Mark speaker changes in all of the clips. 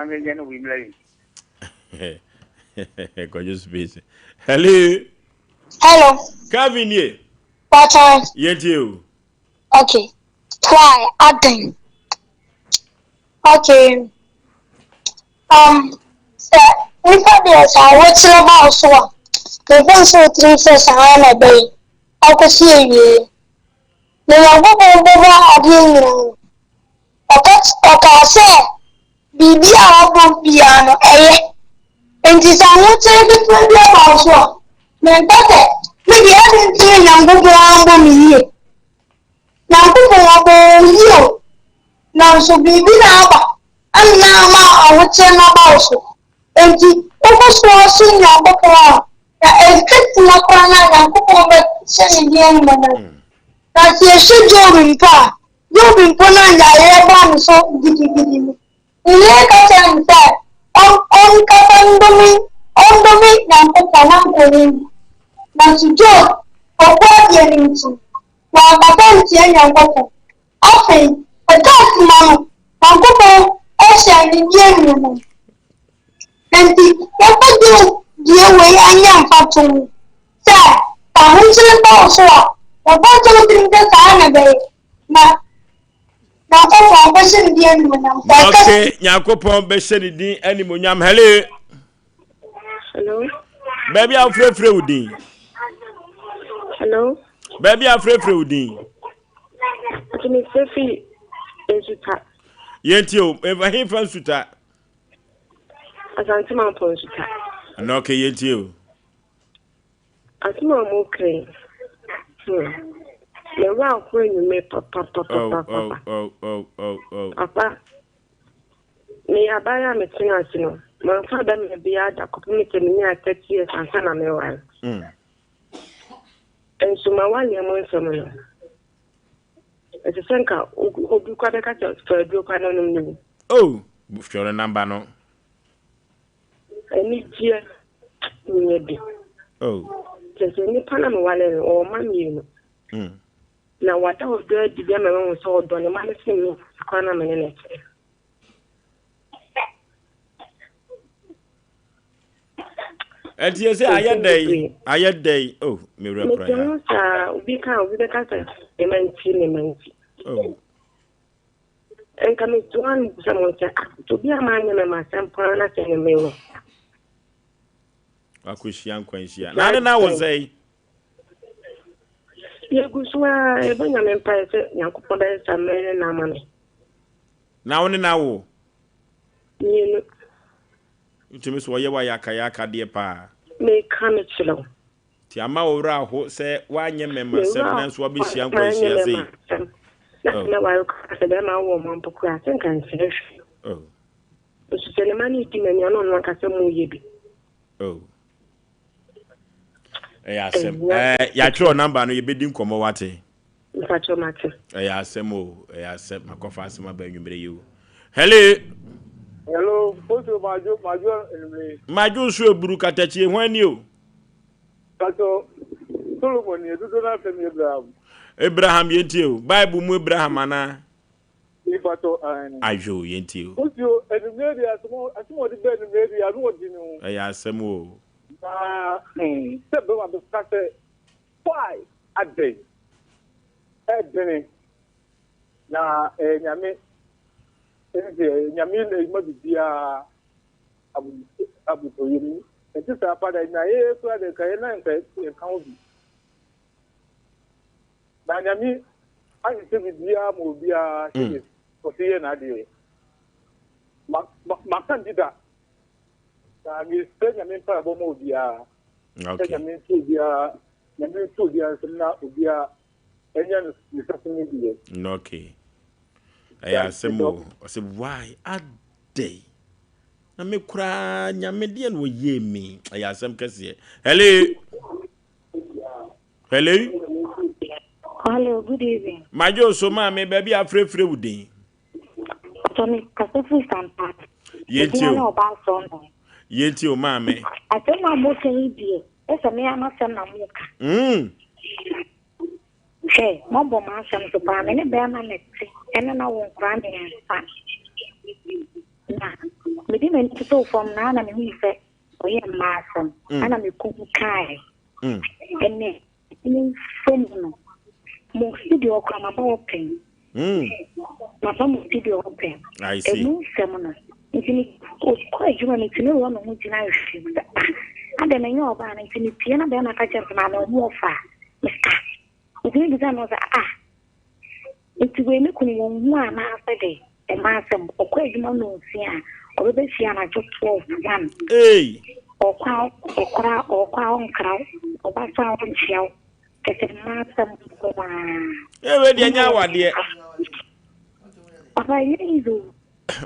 Speaker 1: Angel Wimley.
Speaker 2: Gorgeous busy. Hello.
Speaker 3: Hello.
Speaker 2: Kevin here.
Speaker 3: What time?
Speaker 2: Yet you.
Speaker 3: Okay. Why? Adding. Okay. Sir, if I watch about so. The first 3 says I am a bay. I could see you. The young people are say, Bibi our piano, eh? And this I won't say the 20 about so. Then better. Maybe I didn't see young people here. Now, people are you. Now, so Bibi now. And now I would say about so. And the overswashing young people. A good Lakrana and Kupa sending the animal. That's a shit job in car. You've been put on the airborne so diggy. The lake and said, on Kapandomi, on the week now Kupa. Now to joke or what you're into. While I don't see any of them. Often, a dark man, and Kupa, Osei Yaw Oforisuo. And the dear way I am for to say, I want to also. The bottom thing that I am a now for person the animal.
Speaker 2: Okay, Yakopon Bessedin, Animonium. Hello.
Speaker 4: Hello.
Speaker 2: Baby, I'm free.
Speaker 4: Hello.
Speaker 2: Baby, I'm free.
Speaker 4: Can you say Suta?
Speaker 2: Yet you, if I hear from Suta.
Speaker 4: As I'm upon Suta.
Speaker 2: And okay, yet you.
Speaker 4: As I'm okay. The wow when you make papa. Papa. Me abaya me tina sino. My father me be at a community me at 30 years and son of my wife. And so my 1 year more from me. It's a senka who do quite a cat for a do canon.
Speaker 2: Oh, your number no.
Speaker 4: I need here. Maybe.
Speaker 2: Oh.
Speaker 4: Just any Panama wallet or money. Now, what I was good to them alone was all done. The man is in me. Corner minute.
Speaker 2: And you say, I had day. Oh, me reply.
Speaker 4: We can't with the cat. A man,
Speaker 2: oh.
Speaker 4: And coming to one, someone said, to be a man and my son, Parana, and a mail.
Speaker 2: I wish young Quincy. Now, was say.
Speaker 4: You go so I bring an empire, Yakupoda, and Mary
Speaker 2: Now and now.
Speaker 4: You
Speaker 2: to Miss Wayaka, dear pa.
Speaker 4: may come it slow.
Speaker 2: Tiama ora ho say why member semblance will be young Quincy.
Speaker 4: No, I said, I'm a woman, but I think I'm finished.
Speaker 2: Oh.
Speaker 4: But she said, man, you didn't know what I said,
Speaker 2: oh. Your number no you be dim komo wate.
Speaker 4: Pacho matter.
Speaker 2: Asem my conference my be you. Hello.
Speaker 1: Hello, Foto
Speaker 2: Maju so buru katachi when you.
Speaker 1: Pato Solomon you do not tell me
Speaker 2: Abraham yentio. Bible mu Abraham ana.
Speaker 1: Ipato
Speaker 2: Ajo yentio.
Speaker 1: Foto and maybe as more the bed maybe I don't know.
Speaker 2: Asem o.
Speaker 1: Why a day? Na nyame nyame must be abu toyimi. It is a father na ye so the kayena and count. Na nyame I say with dia mo bia so say na dey. Ma candidate. Na mi say nyame pa bo mo bia.
Speaker 2: Okay.
Speaker 1: Nyame to bia, nyame to bia na obia enya no something be.
Speaker 2: Okay. Asem say why a day. Na me kura nyame de no ye me. Asem kese. Hello.
Speaker 5: Hello, good evening.
Speaker 2: Majo so ma me baby afrefre wudin.
Speaker 5: Tony, Kasofu Sampa.
Speaker 2: Yenti o ma me.
Speaker 5: I tell my motor here. It's a mere master namuka. Hey, Mombo Master to buy many bearman and then I won't cry me and Maybe many people from Nana me say, oh, yeah, master, and I'm a cook kai. And then, from more studio come about pen. My phone studio open.
Speaker 2: I see.
Speaker 5: A new seminar. It's quite you want to know one of which I should. And then I know about it in the piano, then I catch up my more far. It's really done was it's when you couldn't one after day. And my son, or quite you know, or the Siana just 12
Speaker 2: Hey,
Speaker 5: or cow, or crown, or by sound shell. Get a master.
Speaker 2: ready now, dear.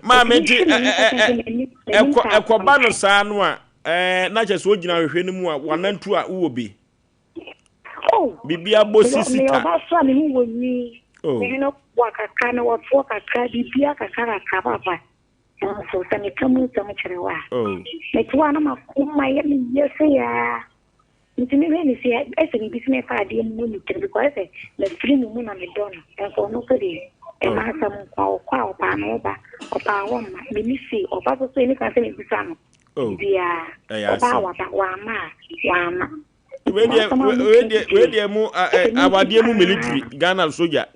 Speaker 2: Mamma, Equabano Sanwa, not just what you know, one and two will be.
Speaker 5: Oh,
Speaker 2: Bibia Bossy.
Speaker 5: About son who will me. Oh, you know, what a kind of walk a car, Bibia, a car, a so send it to me so much. Oh, it's one of my yes, yeah. It's me, see, I think business idea because the 3 moon on the door and for nobody. And my son, or Panoba, or Power, Ministry, or Papa, any company with some. Oh, dear, Power, Wama.
Speaker 2: Where dear more our dear military, Ghana soldier.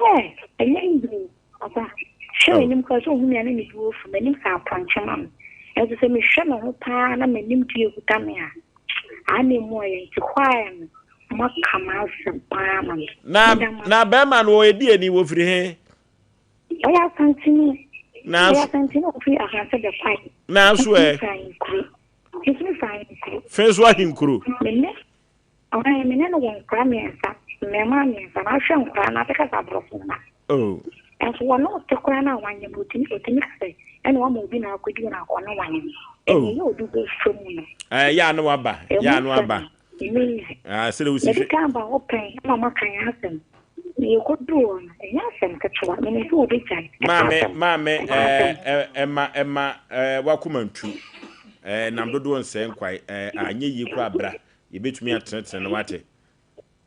Speaker 5: Eh, I know, Papa. Showing him because of me and any wolf, many are punching. As the same shadow of pan and many to you come here. I need more to quiet. Not come out from Parliament. Now,
Speaker 2: Berman will be any wolf for him.
Speaker 5: I have continued.
Speaker 2: Now,
Speaker 5: I have continued to answer the fight.
Speaker 2: Now, swear.
Speaker 5: It's me fine.
Speaker 2: First, what him crew.
Speaker 5: I am in any one crammy and mammy, and I shall cry not because I broke.
Speaker 2: Oh,
Speaker 5: and for one of the crown, one you put in it, and one will be now could you now on one.
Speaker 2: Oh,
Speaker 5: you do this from me.
Speaker 2: Ya no aba. Ya no aba. Ah, say we see.
Speaker 5: The camp open, Mama can ask them. You could do on. Yes, and catch one. And you will be tight.
Speaker 2: Mamma, Emma, welcome to. I'm not doing saying quite. I knew you crabra. You bet me at Trent and what?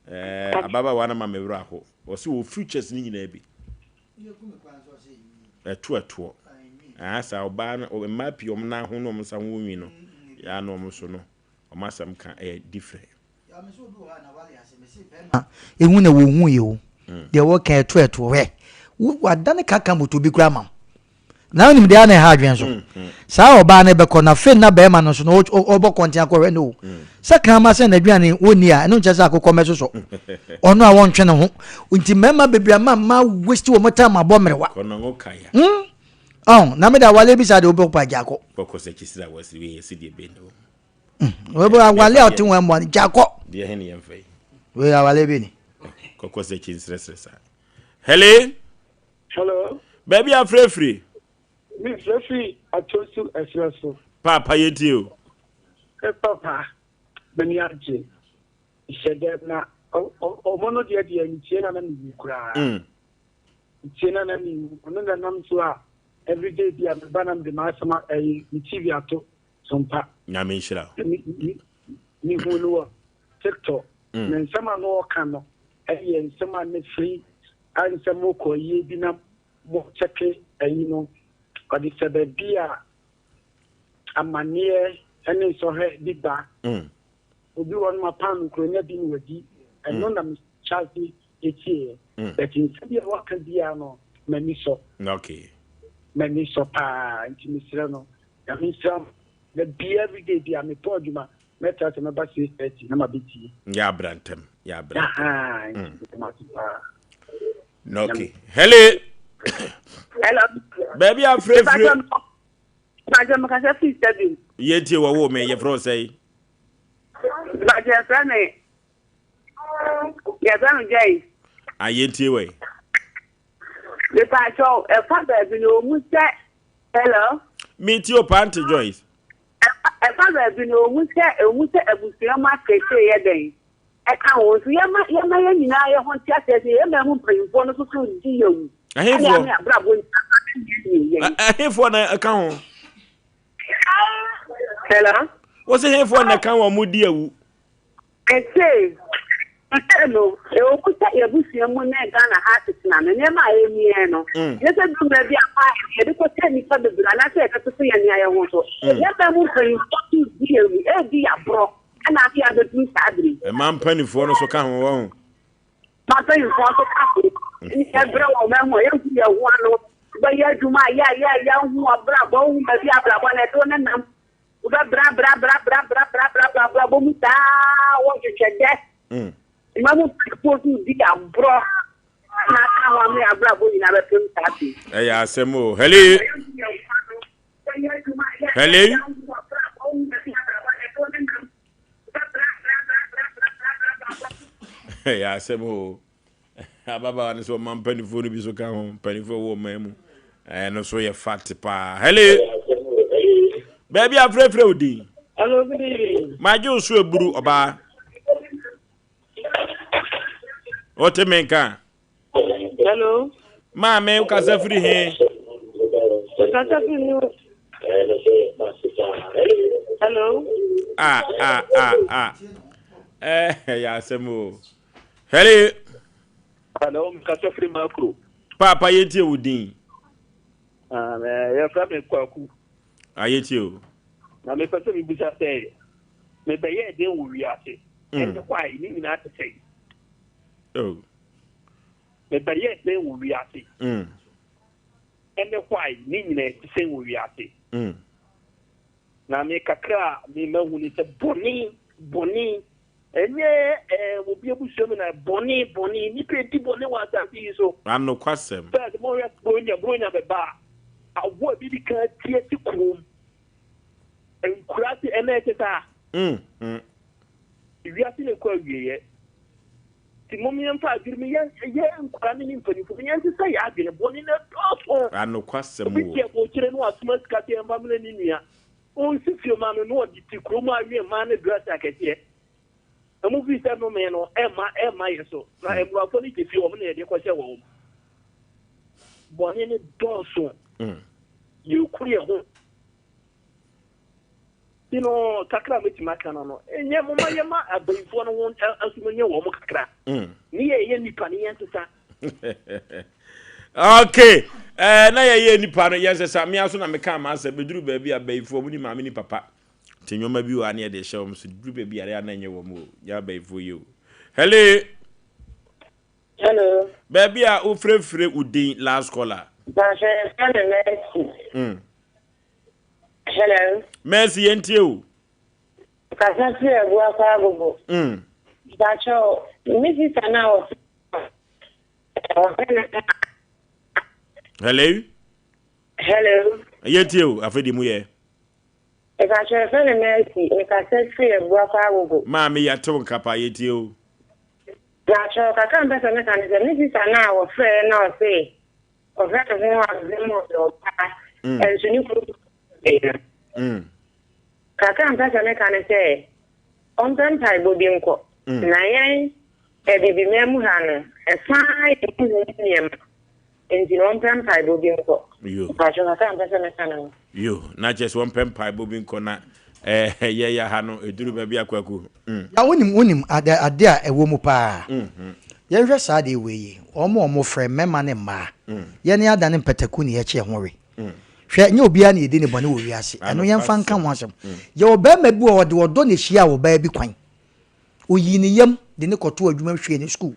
Speaker 2: Ababa one of my miracle. Or so futures need maybe. A tour. As our ban or map your now, who knows some women. Ya no musono. O masam kan different.
Speaker 6: Ehu na wo hu ye de wo kan eto we wadane kaka moto bi kura ma na onim de ana ha adwen so sa oba na be na fe na be ma no so no obo kontia ko we no sa kan ma se na adwane woni a no nchese akokọ meso so ono a won twe ne ho nti mema bebia ma waste wo mota ma bo merewa
Speaker 2: kono ngo kaya
Speaker 6: oh na me da wale bi sa de obo pa jako
Speaker 2: boko se kisira wasi we se de be no
Speaker 6: Webo wale oti wen mo jako
Speaker 2: de he ne yemfai
Speaker 6: we wale bi ni
Speaker 2: koko se kinsresa hello baby afrefri
Speaker 1: me free atosu esreso
Speaker 2: papa yetio
Speaker 1: papa beni aje ishede na omono de ntie na mi kura ntie na mi ono na nam so a everyday dia banam de masama TV ato sompa
Speaker 2: nyame nshira
Speaker 1: ni hulu TikTok na nsama no kano nsama ne free ansamo ko ye bi na mo cheke no kodi sebe bia amanie ene so he biba obi won ma pan ko nya bi ni wadi eno na mi charge etie but in sabia waka bia no mani so
Speaker 2: okay
Speaker 1: mani so pa intimisira no ya mi sam the be every day bia me poduma meta se me ba 6:30 na ma biti
Speaker 2: ya brantem no okay hello baby afraid
Speaker 4: Baje makasa sister bi
Speaker 2: yeti wo me ye fro say
Speaker 4: baje frane ya zanu jai
Speaker 2: ayeti we
Speaker 4: le pa cho e fa bi no mu se hello
Speaker 2: meet your panty Joyce
Speaker 4: e fa bi no mu se ebusia ma kete ye den e ka wo so ya ma nyina ye ho ti ase ye ma mu mpanyimfo no so so di yewu
Speaker 2: ahefo na aka ho
Speaker 4: hello
Speaker 2: what's ahefo na kan wo mudi awu
Speaker 4: ese no e okuta ebusia mu na Ghana heart na me ma emie no yese du ba bia pa e de ko tani fa de bra na se e ka to ya ni ayo ho so ya ba mu fa you to di e di abro na afi abetu sadri
Speaker 2: e man panifo no so ka ho wo
Speaker 4: ma panifo so ka ho ni e bra wo ma ho e ku ya ho no ba ya juma ya hu abra bo hu ba bia abra bo na to na nam u ba bra bo mu ta wo chede Mamu potu di abro na kawa me abrabo ni na betem tati
Speaker 2: ya Asem o hello ya Asem o ababa ni so man panifo ni bi so ka ho panifo wo mamu no so ye fact pa hello baby afrefre odi
Speaker 1: hello good evening
Speaker 2: ma jo so eburu oba Ote menka.
Speaker 1: Hello.
Speaker 2: Ma me ukasa free he.
Speaker 1: Ukasa free. Hello.
Speaker 2: Ya Asem o. Hello.
Speaker 1: Hello, ukasa free macro.
Speaker 2: Papa yeti udin.
Speaker 1: Ya fra me kwaku.
Speaker 2: Ayeti o.
Speaker 1: Na me pese mi bisa say. Me be ye den wo wiase. And why ni na to say.
Speaker 2: Oh.
Speaker 1: Me be ye den wo wiase. And why ni na to say wo wiase. Na me kakra me mahu ni se boni enye obi ebuso me na boni ni penti boni wa ta bi so
Speaker 2: Ano kwasem
Speaker 1: but mo ya bronya be ba awo bi di kan tie ti krom enkurati eneteta iwiati le kwa wiye ti mo mi emfa agirmi ye enkurani ni mpanifo mi yanti say ya agire boni na dofo
Speaker 2: ano kwasem
Speaker 1: o bi ko kire no asuma skati emba mle ni nia on si fio ma no di ti krom awie ma na dress akete amu vi se no me no ema yeso na emu afo ni ti fio mo na ye ko se wo boni ni doso you kure ho kakra meti maka no enye mo ma yema abaifo no won asumenye wo mo kakra ni ye nipa ni yentsa
Speaker 2: okay na ye nipa no yes sa me aso na me ka ma sa beduru ba bi abaifo mo ni ma me ni papa tinwoma bi wa na ye de hye wo so duru ba bi are na nye wo mo ya abaifo yo hello baby a ofrefre udin last caller
Speaker 5: Hello.
Speaker 2: Merci yentie o.
Speaker 5: Kasasi ebu akwa agogo. Dacho, misi sana o.
Speaker 2: Hello. Yentie o, afedi mu ye.
Speaker 5: Dacho fene merci, kasasi ebu akwa agogo.
Speaker 2: Ma me ya to nkapa yentie o.
Speaker 5: Dacho kaka mbesa me kanise misi sana o fe na o se. O fe to mo azemo do pa. Ensuni ku Kaka mpasa me kanise ontan taibo bi nko na yen bibi memu ha no fine niem enti ontan taibo bi nko
Speaker 2: yo
Speaker 5: pacho kaka mpasa me kanise
Speaker 2: yo na just one pen taibo bi nko na ye ya ha no eduru ba bi akwaku
Speaker 6: ya wonim ade a ewo mu pa ye hwe sa de weyi omo frɛ mema ne ma ye ne ada ne mpataku ne ye che howe hwe nye obia na yedi ne bone wo wiase eno yemfa nka ho asem ye obama bi wo de odo ne hia wo ba bi kwan oyi ne yam de ne koto adwuma hwe ne school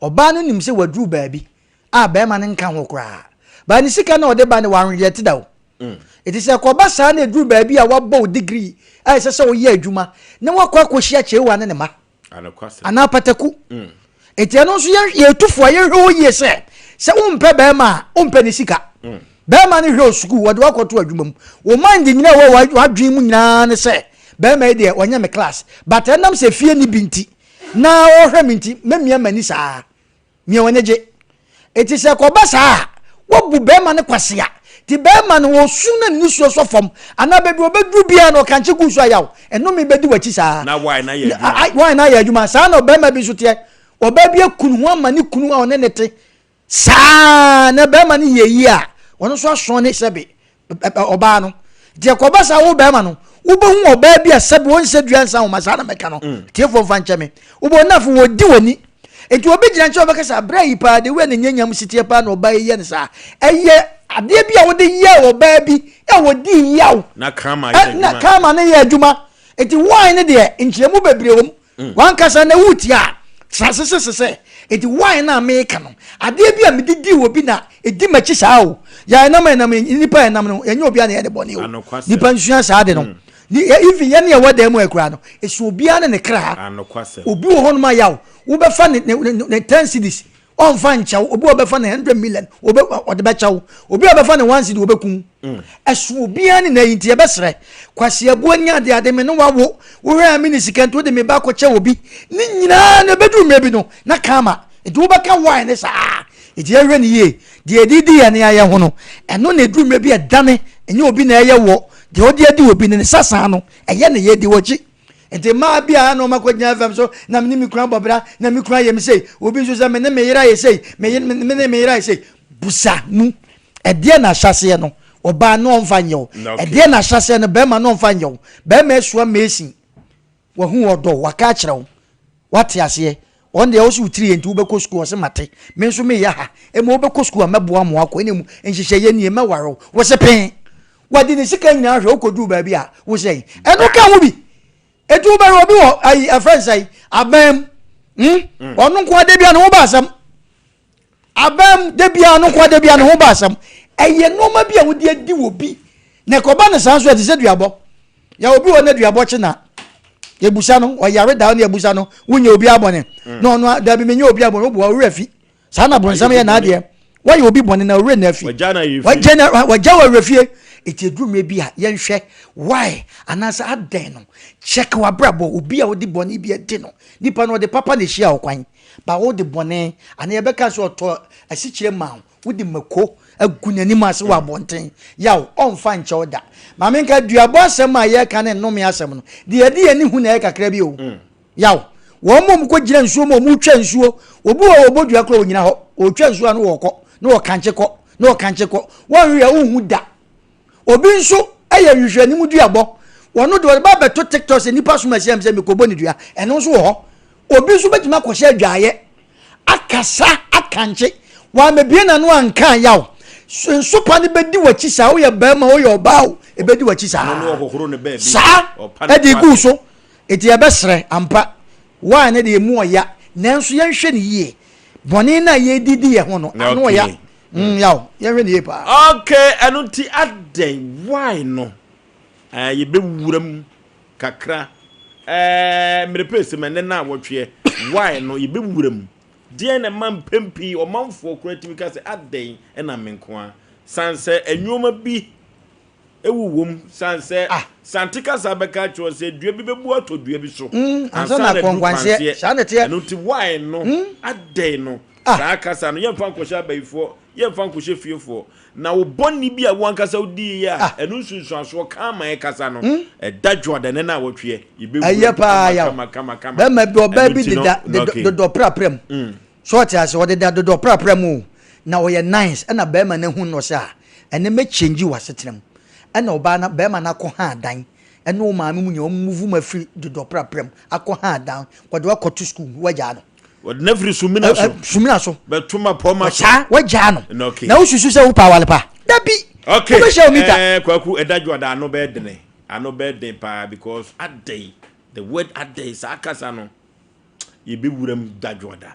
Speaker 6: oba no nim se wadru ba bi a bema ne nka ho kra ba ne sika na ode ba ne wan yeti da wo eti se ko ba sa na adru ba bi a wabo degree a se wo ye adwuma ne wakwa kohia chewa ne ma ana pataku eti eno so ye tufo ye hwe wo ye se umpe bema umpe ne sika Bema ni hwe school wode wakoto adwumam wo mind nyina wo wadwen mu nyina ne se bema de wanya me class but enam se fie ni binti na wo hwe minti memia mani saa mia wanyeje eti se ko basa wo bu bema ne kwasea ti bema no wo su na ni so fom ana bebi obedru bia no kanche gu so ayaw eno me bedi wachi saa
Speaker 2: na why na ye
Speaker 6: adwuma saa no bema bi so te obabi akunu ho amani kunu a one nete saa na bema ni yeyi a ono so aso ne sebe oba no je ko basa wo be ma no ubo hu oba bia sebe won se duansa wo masana meka no tiefo fanche me ubo nafo wodi woni enti obi gina nche obeka sa bra yi pa de we ne nyanyam sitie pa na oba ye ne sa eye ade bia wo de ye oba bi e wodi yaw
Speaker 2: na kama
Speaker 6: ne ye adwuma enti wine ne de nchiremu bebre wom wan kasa na wutia sase enti wine na America no ade bia me didi wo bi na edi machi saa o ya na nipa enam no enye obi na ye de bone o nipa nsua saa de no ni even ye na ye wada mu ekura no esu obi na ne kra obi wo hono ma yaw wo be fa ne 10 cedis on fa ncha obi wo be fa ne 100 million obi ode be chaw obi wo be fa ne 1 cedi obi kun esu obi na na yinti ye be sere kwase abu anya de me no wawo wo hwe amini sikanto de me ba ko che obi ni nyina na bedu me bi no na kama edu wo be ka wine ne saa edi ehwe ne ye de edidi ya ne aye ho no eno na edu me bi edane enye obi na eye wo de odi adi obi ne sasa no eye ne ye di wochi enti ma bia na o makonya fam so na me mi kura bobra na mi kura ye me sei obi so se me ne me yira ye sei me ne me yira ye sei busa mu ede na hyase no oba no mfanyo ede na hyase no be ma no mfanyo be ma esua mesin wo hu odo waka kire wo wate ase on de osu tiri enti wo be ko school se mate me so me ya ha e mo be ko school amebo amo akọ enemu enhihye ye nie mawaro wo se pen wadi ne sika nyina hwe okodu ba bi a wo sei eno ka wo bi etu ba ro bi wo ai a friend say abam onu nko de bia no wo ba asam abam de bia no nko de bia no wo ba asam eye no ma bia wo de adi wo bi ne ko ba ne sanso ati se duabo ya obi wo ne duabo chi na ebusa no o yare da na ebusa no wunye obi abone no no da bi menye obi abone wo bo refi sa na bonsam ye na ade wo ye obi bone na ore na afi wajana wa refie eti edume bi a ye nhwe why anasa aden no check wa brabo obi a wodi bone bi edi no nipa no de papa na hia okwan ba wo de bone ana ye beka so to asichire ma wodi mako agunani ma se wa bonten yaw onfa nche oda ma me nka duabo asem a ye ka ne nnome asem no de ye de ni hu na ye kakra bi o yaw wo mom ko gira nsuo mo mu twa nsuo obi wo obodua kro onyina ho o twa nsuo no wo kọ no wo kanche kọ wo hwe hu da obi nso eye hwehwe ni mu duabo wono de ba beto TikTok se nipa so ma se me ko boni dua eno nso wo ho obi nso betima ko hye adwaye akasa akanche wa me bie na no ankan yaw nso pa ne bedi wachi sa wo ye ba ma wo ye oba wo e bedi wachi sa
Speaker 2: no okokoro ne ba bi
Speaker 6: sa e di gu so eti e besre ampa wa ne de mu oya nanso ye hwe ne yie boni na ye didi ye ho no anu oya yaw ye hwe ne ye pa
Speaker 2: okay anu ti aden why no ye be wuram kakra mere pese me ne na wotwe why no ye be wuram die na man pempi o manfo creative ka se aden na menkoa sanse enwoma bi ewuwom sanse santika sabeka cho se dua bi bebu atodua bi so
Speaker 6: ansa na kwankwanse sha ne te
Speaker 2: anu ti why no aden no sa kasa no yemfa nkosha baifo yemfa nkoshe fiefo na wo bonni bi a wankasa odi ya enu sunsun aso kama e kasa no dadwo de ne na wotwe ibe
Speaker 6: kama be ma bi oba bi de do prapram short as wo de do prapram na wo ye nice na be ma na hu no sha ene me change wasetrem ena oba na be ma na ko ha dan ena o ma mu nya o move ma free do prapram akọ ha dan ko de ko to school waja no
Speaker 2: what never sumina so betuma poma
Speaker 6: cha waja no na ususu se wo pa wale pa dabi
Speaker 2: okay kwaku edadwo da no be den pa because adey the word adey sakasa no ye be wuram dadwo da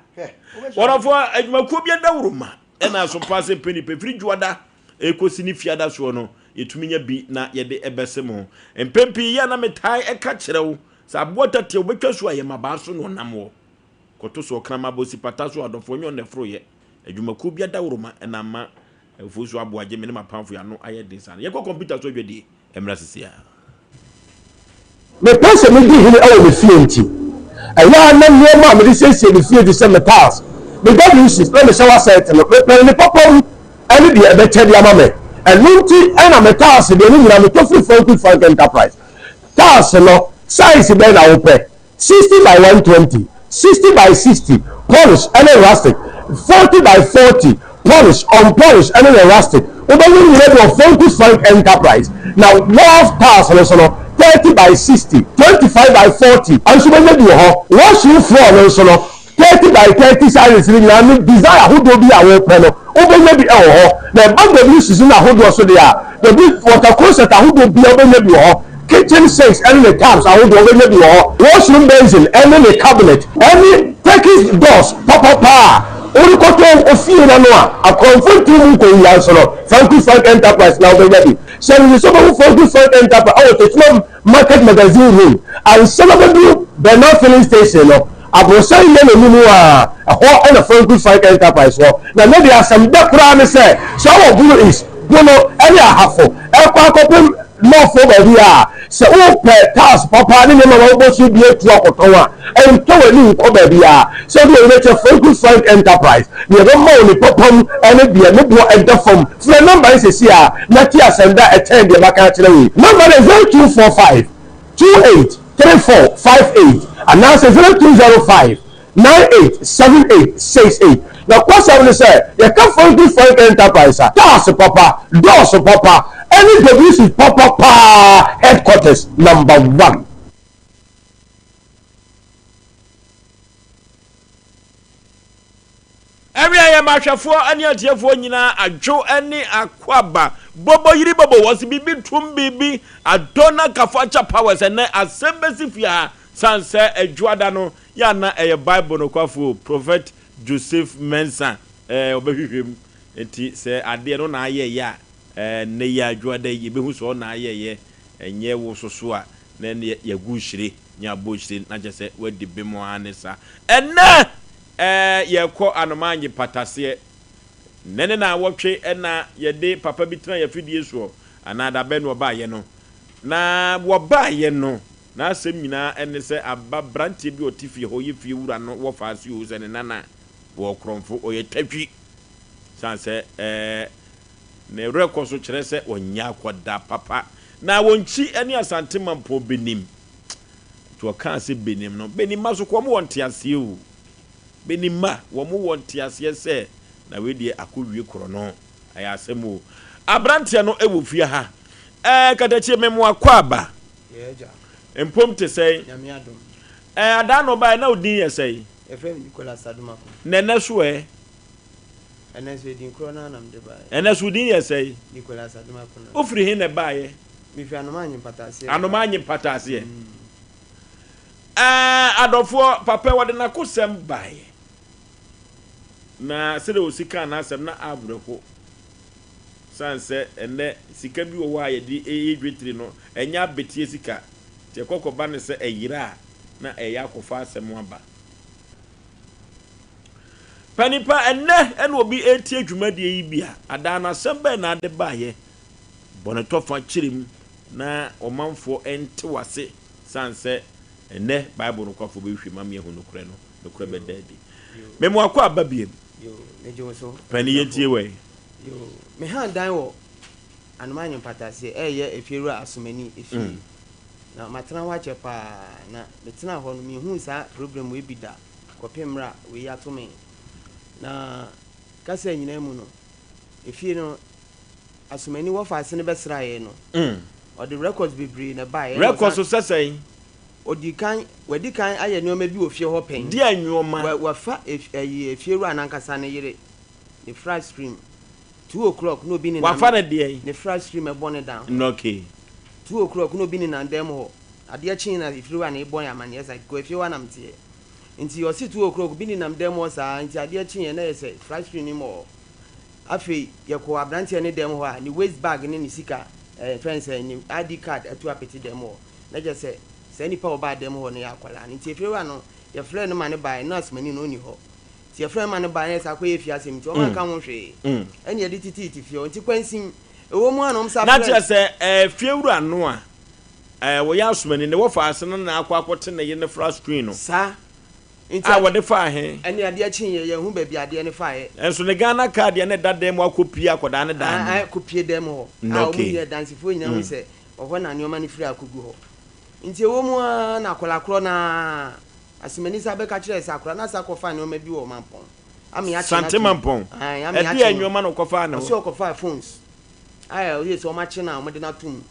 Speaker 2: worofo adwumakuo bi adawroma ena so passe peni pefri dwoda ekosi ni fiada so no yetuminya bi na ye de ebese mo empempi ya na metai eka kirewo sa botate obetwa so aye maba so no namwo koto so krama bosi pataso adofo nyo ne froye adwumakuo bi adawroma ena ma Oforisuo Aboagye me ne mapamfo ya no aye design ye ko computer so dwede emra sisia
Speaker 7: me pese me di hini awo me fienti aya na me ma me sese me fienti se me pass me god uses na me shower set no me popom ani bi ebe chedi ama me enunti ana me pass de ni nyina me to free frank enterprise pass no size be na wo pe 60 by 120 60 by 60 polish and rustic 40 by 40 polish on polish and rustic we don't need to focus frank enterprise now love pass no so 30 by 60, 25 by 40. And so when you do once you fall on so 30 by 30 size ni na me desire who do be our pen no obenya bi na bag the uses na who do so there the big water closet who do be obenya bi kitchen sinks and the taps who do obenya bi washroom basin and the cabinet any Turkish doors papa orikoto ofie na no a comfortable mu ko yanso no Frank Enterprise na obenya bi so we so who Frank Enterprise to market magazine room and some of the Bernard filling station no abosan ye na nimu a ho na Frank Enterprise ho na me dey asem da kura me say so wo blue is no any ahafo e kwa kopem no for baby a se o pe task papa ni me ma wo so bi etu akoton a en to wani ko baby a se do we che Frank Enterprise ye be mo ni popom ene bia me bo eda fom fre number is see a na ti asem da attend de baka kire we number is 0245 283458 and now say 0205 987868. Now, what's happening, sir? You come from Frank Enterprise, sir. That's papa, doors papa, any WC papa headquarters number 1.
Speaker 2: Every I am for any idea for Nina, a Joe any aquaba, Bobo Yiribo was bibi tum bibi, a donna kafacha powers and Asem Mpe Sanse a Juadano, Yana a Bible no kwafu, Prophet Joseph Mensa, obehim, eti say ade no na ye ya, ne ya Juade, Yibu so na ye, and ye wo so swa, then ye gushri, nya bushri, na just say, where the bimo anesa, and na. Ye ko anomanyi patase nene na wotwe na ye de papa bitena ye fidie so anada ben wo ba ye no na wo ba ye no na asem nyina ene se aba branche bi otifie ho ye fie wura no wo faase o se ne nana wo kromfo o ye tadwi sanse ne rekọ so kire se onya akoda papa na wonchi ene asante mampo benim to kan se benim no benim maso ko mo wonte ase o benima wo mu wonte ase se na we die akowie kro no aya asemu abrantia no ewo fie ha kadachi memo akwaba yeja empom te sei nyame adom ada no ba na odin ye sei efem Nicholas Adumako nene so enes we din kro na nam de ba enes odin ye sei Nicholas Adumako na ofri hin ne ba ye mi fi anomanyi patase adofo papa wode na kosem ba ye na sede osika na asem na abreko sanse ene sika bi wo aye di edwetri no enya betie sika te kokoba ne se eyira na eya kofa asem aba panipa ene obi eti adwumade yi bia ada na asem ba na ade ba ye boneto fa chirim na omanfo ente wase sanse ene bible no kwafo be hwe mamye hu no kure be dadi memo akwa ababiem yo mejo so pani yentie we yo me han dan wo anomanyi patase eye efieru asomani efi na matena wache pa na betena ho no me hu sa problem we bida kopemra we yatome na kasa nyina mu no efie no asomani wo fa ase ne besraye no o the records bibri na buy records so sesai odikan wadikan aye nyoma bi ofie ho pen di anyoma wafa efieru anankasa ne yire the fried stream 2 o'clock no bi ni wafa na de the fried stream e born down no okay 2 o'clock no bi ni na dem ho ade chin na efieru ana e born amane yes go efieru anamte nti o si 2 o'clock bi ni na dem ho sa nti ade chin na yes fried stream ni mo afi yeko abrante ne dem ho a ni waste bag ni sika friends ni ID card atu apeti dem ho na je say any power bad them ho ne akwala nti efewa no ye frɛ no mane bae nurse mani no ni ho ti ye frɛ mane bae sa kwa efia asem ti o man ka ho hwe ene ye de titi fie nti kwansin ewo mu anom sa na je sɛ fiewura no a wo ya asomani ne wo fa ase no na akwa akote ne ye ne fra screen no sa nti a wo de fa he ene ade akyin ye hu ba bi ade ne fa he enso ne Ghana card ye ne dada mu akopie akoda ne dan no akopie dem ho a o mu ye dansifo nyina hu sɛ oho na ne o mani free akogu ho nti ewo mu na akolakro na asimani sa be ka kire sa akora na sa kofa ne o ma bi wo mampon ami ya china santimampon ami ya anwoma no kofa na so kofa phones aya o yeso o ma chi na o de na tum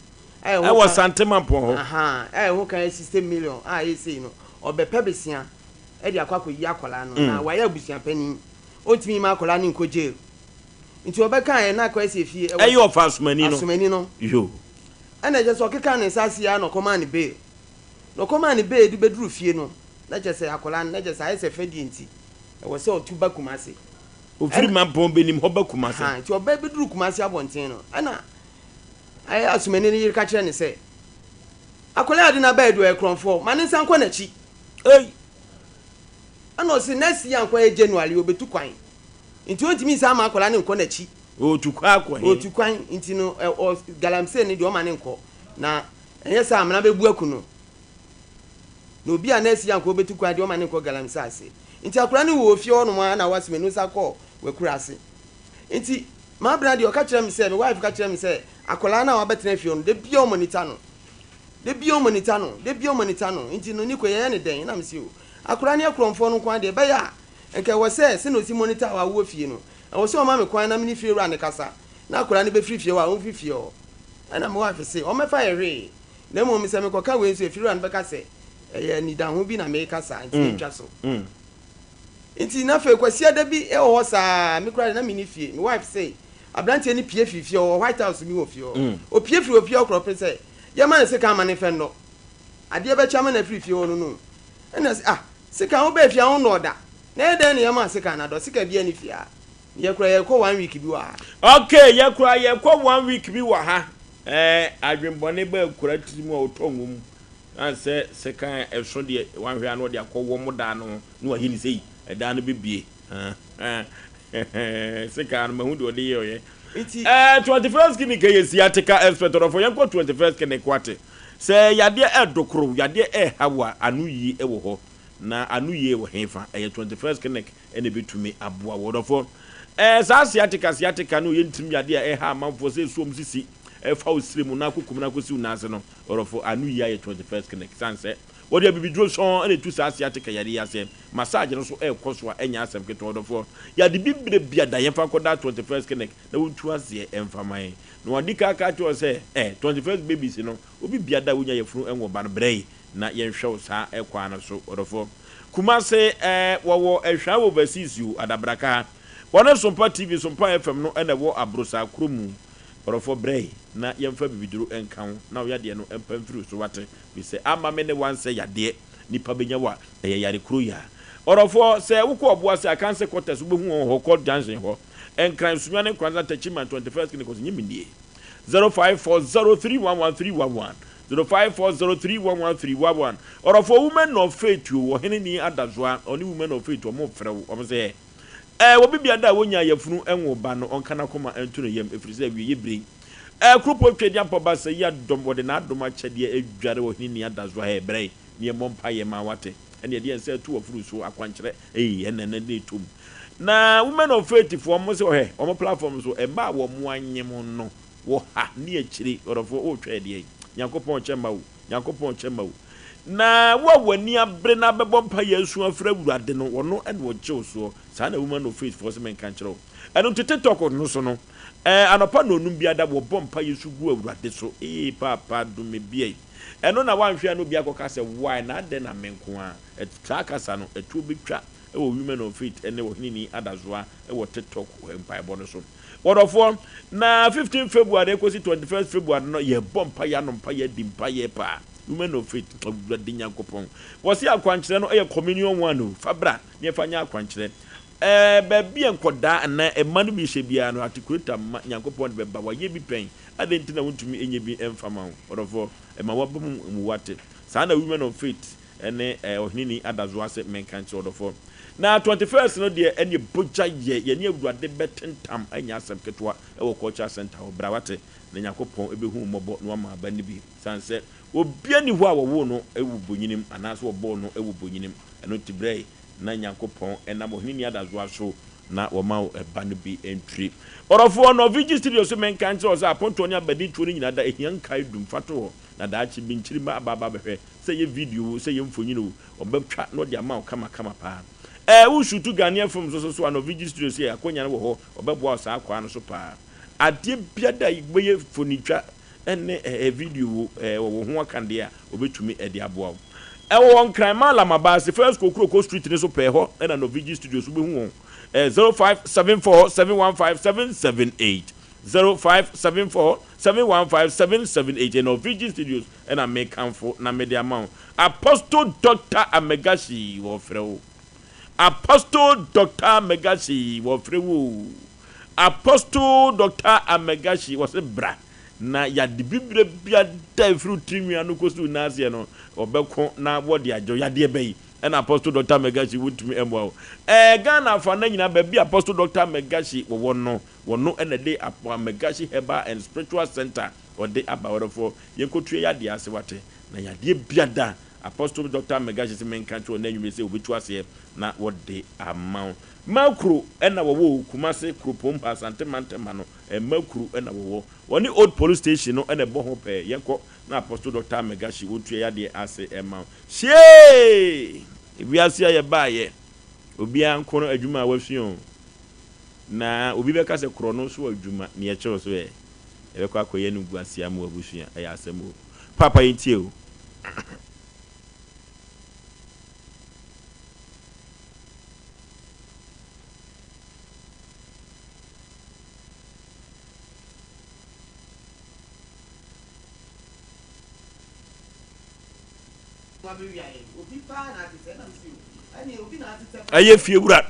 Speaker 8: I
Speaker 2: was Santema po.
Speaker 8: Aha, who can 60 million. I say no. Or be pebesia. E dia kwako yi akola no. Na wa ya busia pani. Otimi ma akola ni nko jail. Nti obeka e na kwa se fie.
Speaker 2: E yo fa asumani no.
Speaker 8: Asumani no.
Speaker 2: Yo.
Speaker 8: Ana je so keka ne sase ya no command bail. No command bail du bedru fie no. Na je se akola na je se ai se fedi nti. E wo se otuba kumase.
Speaker 2: Ofiri man pon benim hoba kumase.
Speaker 8: Ha, nti oba bedru kumase abonten no. Ana ai asumani ni ka kire ne se. Akola ade na ba edu e kronfo. Mane nsan kwa na chi. Ana osi next year kwa January obetu kwan. Nti ontimi sa ma akola ne nko na chi.
Speaker 2: Otukwa akwan.
Speaker 8: Otukwan nti no galamse ne de o ma ne nko. Na enye sa amana bebu akuno. No bi a next year kwa obetu kwan de o ma ne nko galamse ase. Nti akola ne wo ofie ono ma na wasemenu sa ko wekura ase. Nti ma bra de o ka kire me se me wife ka kire me se akola na wa betena fie ono de bi o monitor no. De bi o monitor no. Nti no ni ko ye ne den na me se o. Akola ne akromfo no kwan de be ya nke wo se no si monitor wa wo fie no. I was so mammy quite a mini fear and the cassa. Now could I be free for your own free and I'm wife say, oh, my fire ray. No more Miss Amico can wait if you run back. I say, need down who be a make us and castle. It's enough for Quasia de be a horse. Me cried a mini fee. My wife say, I blanch any PF if your White House me of your or PF of your crop and say, your man is a common offender. I dear bet chairman a free for your no. And as sick I obey your own order. Nay, then your man sick another sick be any fear. Yakura 1 week bi wa.
Speaker 2: Okay, yakura 1 week bi wa ha. Adwenbone ba kura timu otongum. An se kan eso de wan hwe ano de akwo mo da no no ahini sei. Da no bibie. Se kan ma hu de ode ye. 21st kini ke yesi atika expert of yanko 21st kini kwate. Se yade edokro, yade hawa anu yi e wo ho. Na anu yi e wo hefa. 21st kini ene betumi aboa wodofo. Asiatica no yentim yade e ha manfo se suom sisi e fa osirimu na kokum na kosi unase no orofo anu ya 21st connect sanse wodi abibidro so ene tu Asiatica yade yase massage no so e koso a enya asem keto orofo yade bibre bia da yemfa koda 21st connect na wontu ase emfaman no wadi ka to se 21st babies no obi bia da wonya yefunu enwo ba no brei na yenhwe sa e kwa na so orofo kumase wo ehwa wo overseas you adabraka One Sompa TV, Sompa FM, no, and a war abrosa crumu, or for bray, na yamfa bidru encounter, now yadiano and pen through so what we say, ama many one say ya dear, nipa benyawa, a yari cruya. Or for say, Uko was a cancer quarters who called dancing ho, and crime Suman Kwanza Tachima 21st because Yimindi 0540311311. 0540311311 or for women of faith you or any other one, only women of faith or more frail, or say. Wobi bia da wonya yafunu enwo ba no onkana koma entu no yam efrise wi yebri krupo twedi ampoba se ya dom wode na adom achede edware wo hini adazo ha ebrei ne mompa ye ma wate ene de ense tu Oforisuo akwankyere ene ne tum na women of faith for mo se ohe omo platform so emba wo mo anyem no wo ha ne akiri orofo o twede Yakopon chema wo na wani abre na bebo mpa yesu afra wurade no wono ene wo gyew so sa na woman of faith for semen kankyero eno to TikTok no so no anopa no num bia da wo bompa yesu gu awurade so papa do me bia eno na wanhwe no bia koka se why na de na menko a etakasa no etu betwa e wo women of faith ene wo hinini adazoa e wo TikTok mpa ebo no so wodofo na 15 February ekosi 21st February no ye bompa ya no mpa ya dimpa ye pa women of faith awurade Nyankopon wo se akwankyere no e communion one fabra ne fanya akwankyere baby enkoda na emanu bi hye bia no articulate Nyankopon be ba wa ye bi pen adenti na wontumi enye bi emfama wodofo ema wabum mu wate sa na women of faith ene ohinini adazo ase menkanche wodofo na 21st no de ene boja ye ne awurade betentam anya asem ketwa e wo culture center obrawate na Nyankopon ebehu mobo no ama ba ni bi sanse obia ni ho a wo no ewu bonyinim anaso obo no ewu bonyinim eno tibrei na Nyankopon enam ohinini adazo aso na wo ma eba no bi entry orofo no vigi studio so menkanche o sa aponto nya badi tuo nyina da ehian kai dum fato na da achi bi nchiri ma ababa behwe se ye video se ye mfonyino obetwa no de ama kama pa wo shutu Ghanaian film so no vigi studio se akonya no wo ho obeboa sa akwa no so pa ade bia da igboye fonitwa ene video wo ho akande a obetumi e de aboa won kran malama base first kokro street ne so pe ho na no VG studios wo be hu 0574715778 0574715778 and no VG studios and I make comfort na media amount Apostle Dr. Amegashi wo frewo Apostle Dr. Amegashi wo frewo Apostle Dr. Amegashi was a bra na ya de bibre bia da fruit tree anu kosu na ase no obeko na wodi ajo ya de bai and Apostle Dr. Amegashi would me emwa Ghana fa na nyina ba bi Apostle Dr. Amegashi wo no and a day Amegashi Herbal and Spiritual Center or day about for yenkotue ya de ase wate na ya de bia da Apostle Dr. Amegashi se men kanto na nyume se obetu ase na what they amount Makro ena wo Kumase Kropom Asante Mantema no Makro ena wo woni old police station no ena bo ho pe yenko na Apostle Dr. Amegashi wotu ya de ase amount she ebi ase ya ba ye obi anko no adwuma wafion na obi be ka se kro no so adwuma ne ye kyew so e be kwa koye no guase am wabusua e asem o papa yentie o aye fie wura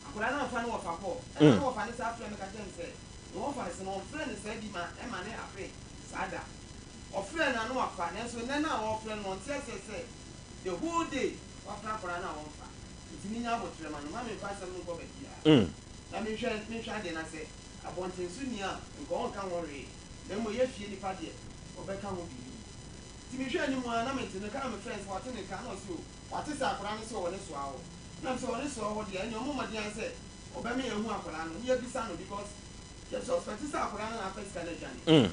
Speaker 8: Akura na fa no wa fa ko na wa fa ne sa afre me ka chen se no fa se no friend se di ma e ma ne afe sada o friend na no wa fa ne so ne na wa friend no ntia se the whole day wa fra akura na wa fa itini nya abotre ma no ma me fa se no ko ba dia na me hwa de na se abonten su ni a nko on kan wo re na mo ye fie ni fa de o be kan wo bi ti me hwa ni mo na me tin ka me friends wa tin ka na so wa ti sa akura ne so wo ne so awo na so oni so ho de enyo mo madi an se obeme ye hu akola no ye bisa no because ye suspect say akola na afet ka na jani